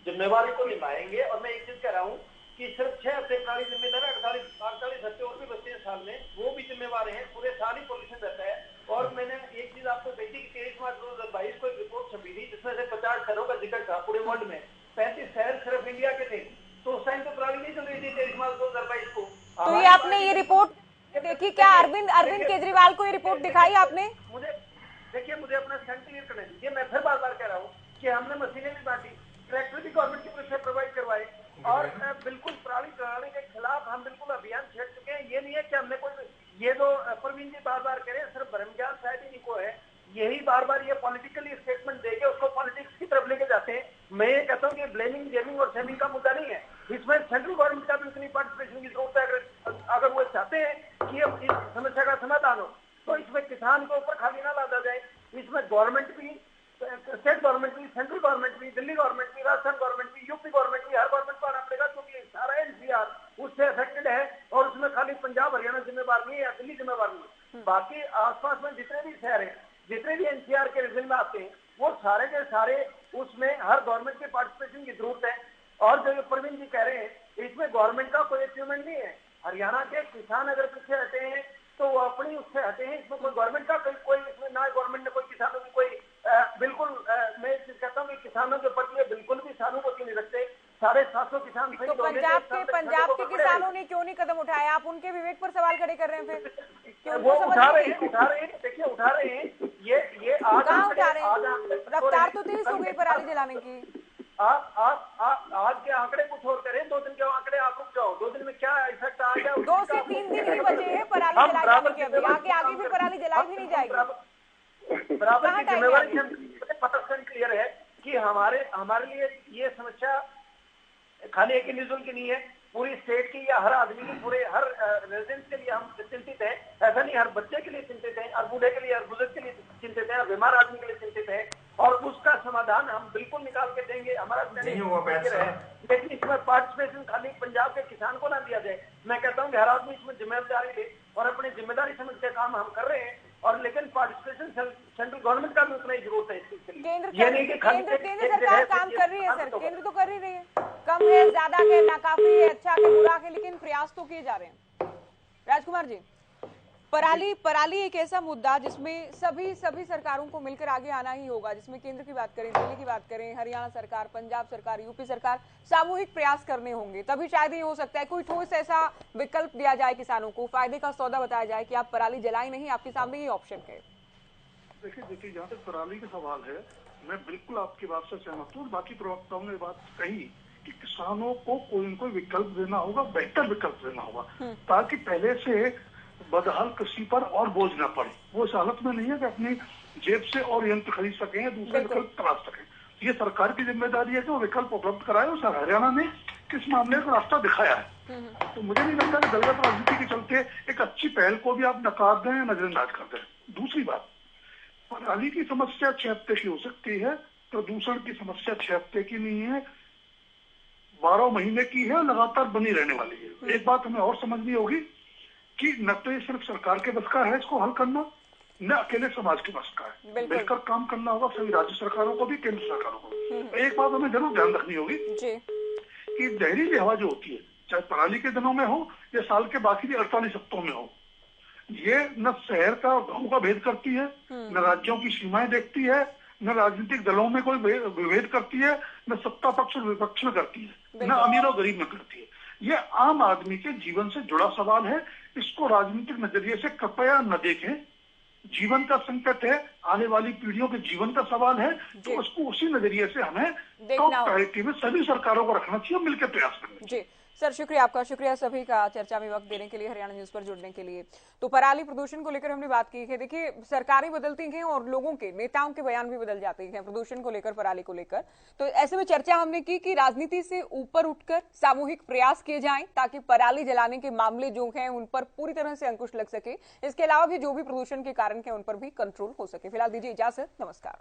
जिम्मेवारी को निभाएंगे, और मैं एक चीज कह रहा हूँ कि सिर्फ 6 हफ्ते पुरानी जिम्मेदार 48 हफ्ते और भी बच्चे हैं साल में, वो भी जिम्मेवार हैं, पूरे साल ही पोल्यूशन रहता है। और मैंने एक चीज आपको भेजी कि 23 मार्च 2022 को एक रिपोर्ट छपी थी जिसमें से 50 शहरों का जिक्र था पूरे वर्ल्ड में, 35 शहर सिर्फ इंडिया के थे। तो उस टाइम तो पराली नहीं चल रही थी 23 मार्च 2022 को। तो ये आपने ये रिपोर्ट देखी क्या? अरविंद केजरीवाल को ये रिपोर्ट दिखाई आपने? मुझे अपना स्टैंड क्लियर करने दीजिए। मैं फिर बार बार कह रहा हूँ कि हमने मशीनें भी बांटी, ट्रैक्टर भी गवर्नमेंट की तरफ से प्रोवाइड करवाए, और बिल्कुल पराली प्रणाली के खिलाफ हम बिल्कुल अभियान छेड़ चुके हैं। ये नहीं है कि हमने कोई, ये जो प्रवीण जी बार बार कह रहे हैं सिर्फ भरमज्ञान शायद ही को है, यही बार बार ये पॉलिटिकली स्टेटमेंट देके उसको पॉलिटिक्स की तरफ लेके जाते हैं। मैं ये कहता हूँ कि ब्लेमिंग, जेमिंग और शेमिंग का मुद्दा नहीं है, इसमें सेंट्रल गवर्नमेंट का भी उतनी पार्टिसिपेशन की जरूरत है। अगर वो चाहते हैं कि इस समस्या का समाधान हो, तो इसमें किसान के ऊपर खाली ना लादा जाए, इसमें गवर्नमेंट भी, स्टेट गवर्नमेंट भी, सेंट्रल गवर्नमेंट भी, दिल्ली गवर्नमेंट भी, राजस्थान गवर्नमेंट भी, यूपी गवर्नमेंट भी, हर गवर्नमेंट को आना पड़ेगा, क्योंकि सारा एनसीआर उससे अफेक्टेड है, और उसमें खाली पंजाब हरियाणा जिम्मेवार नहीं है या दिल्ली जिम्मेवार नहीं है। बाकी आसपास में जितने भी शहर हैं, जितने भी एनसीआर के रीजन में आते हैं, वो सारे के सारे उसमें हर गवर्नमेंट के पार्टिसिपेशन की जरूरत है। और जो प्रवीण जी कह रहे हैं इसमें गवर्नमेंट का कोई अचीवमेंट नहीं है। हरियाणा के किसान अगर पीछे हटे हैं तो वो अपनी उससे हटे हैं, इसमें कोई गवर्नमेंट का कोई इसमें ना गवर्नमेंट ने कोई किसानों की कोई बिल्कुल मैं कहता हूँ कि किसानों के प्रति बिल्कुल भी सहानुभूति नहीं रखते। 750 किसान तो पंजाब के किसानों ने क्यों नहीं कदम उठाया? आप उनके विवेक पर सवाल खड़े कर रहे हैं फिर? वो उठा रहे हैं, देखिए उठा रहे हैं, ये कहाँ उठा रहे हैं? रफ्तार तो तेज हो गई पराली जलाने की। आप आज के आंकड़े कुछ और करें, 2 दिन के आंकड़े आप रुक जाओ, 2 दिन में क्या इफेक्ट आ गया? 2 से 3 दिन ही बचे हैं पराली जलाने के, अभी आगे फिर पराली जलाई भी नहीं जाएगी। बराबर की जिम्मेवारी पता क्लियर है कि हमारे लिए ये समस्या खाली एक इंडिविजुअल की नहीं है, पूरी स्टेट की या हर आदमी की, पूरे हर रेजिडेंट के लिए हम चिंतित हैं। ऐसा नहीं हर बच्चे के लिए चिंतित हैं, हर बूढ़े के लिए, हर बुजुर्ग के लिए चिंतित हैं, हर बीमार आदमी के लिए चिंतित है, और उसका समाधान हम बिल्कुल निकाल के देंगे। हमारा है, लेकिन इसमें पार्टिसिपेशन खाली पंजाब के किसान को ना दिया जाए। मैं कहता हूँ कि हर आदमी इसमें जिम्मेदारी ले और अपनी जिम्मेदारी समझ के काम हम कर रहे हैं, और लेकिन पार्टिसिपेशन सेंट्रल गवर्नमेंट का भी उतना ही जरूरत है इस चीज के लिए। केंद्र सरकार काम कर रही है सर, केंद्र तो कर ही रही है, कम है, ज्यादा है, नाकाफी है, अच्छा है, बुरा है, लेकिन प्रयास तो किए जा रहे हैं। राजकुमार जी, पराली एक ऐसा मुद्दा जिसमें सभी सरकारों को मिलकर आगे आना ही होगा, जिसमें केंद्र की बात करें, दिल्ली की बात करें, हरियाणा सरकार, पंजाब सरकार, यूपी सरकार, सामूहिक प्रयास करने होंगे, तभी शायद ये हो सकता है कोई ठोस ऐसा विकल्प दिया जाए किसानों को, फायदे का सौदा बताया जाए कि आप पराली जलाएं नहीं, आपके सामने ये ऑप्शन है। देखिए जहाँ तक पराली का सवाल है, मैं बिल्कुल आपकी बात से सहमत हूँ। बाकी प्रवक्ताओं ने बात कही कि किसानों को कोई न कोई विकल्प देना होगा, बेहतर विकल्प देना होगा, ताकि पहले से बदहाल कृषि पर और बोझ न पड़े। वो इस हालत में नहीं है कि अपनी जेब से और यंत्र खरीद सकें या दूसरे विकल्प तलाश सकें। ये सरकार की जिम्मेदारी है कि वो विकल्प उपलब्ध कराए, और हरियाणा ने किस मामले का रास्ता दिखाया है। तो मुझे नहीं लगता कि दलगत राजनीति के चलते एक अच्छी पहल को भी आप नकार दें, नजरअंदाज कर दें। दूसरी बात, पराली की समस्या 6 हफ्ते की हो सकती है, प्रदूषण की समस्या 6 हफ्ते की नहीं है, 12 महीने की है, लगातार बनी रहने वाली है। एक बात हमें और समझनी होगी कि न तो ये सिर्फ सरकार के बस का है इसको हल करना, न अकेले समाज के बस का है। मिलकर काम करना होगा सभी राज्य सरकारों को भी, केंद्र सरकारों को भी। एक बात हमें जरूर ध्यान रखनी होगी कि जहरीली हवा जो होती है, चाहे पराली के दिनों में हो या साल के बाकी 48 हफ्तों में हो, ये न शहर का और गांव का भेद करती है, न राज्यों की सीमाएं देखती है, न राजनीतिक दलों में कोई विभेद करती है, न सत्ता पक्ष और विपक्ष में करती है, न अमीर और गरीब में करती है। ये आम आदमी के जीवन से जुड़ा सवाल है। इसको राजनीतिक नजरिए से कृपया न देखें। जीवन का संकट है, आने वाली पीढ़ियों के जीवन का सवाल है, तो उसको उसी नजरिए से हमें टॉप प्रायोरिटी में सभी सरकारों को रखना चाहिए, मिलकर प्रयास करना चाहिए। सर शुक्रिया आपका, शुक्रिया सभी का चर्चा में वक्त देने के लिए, हरियाणा न्यूज पर जुड़ने के लिए। तो पराली प्रदूषण को लेकर हमने बात की है। देखिए, सरकारें बदलती हैं और लोगों के, नेताओं के बयान भी बदल जाते हैं प्रदूषण को लेकर, पराली को लेकर। तो ऐसे में चर्चा हमने की कि राजनीति से ऊपर उठकर सामूहिक प्रयास किए जाएं ताकि पराली जलाने के मामले जो हैं उन पर पूरी तरह से अंकुश लग सके। इसके अलावा भी जो भी प्रदूषण के कारण है उन पर भी कंट्रोल हो सके। फिलहाल दीजिए इजाजत, नमस्कार।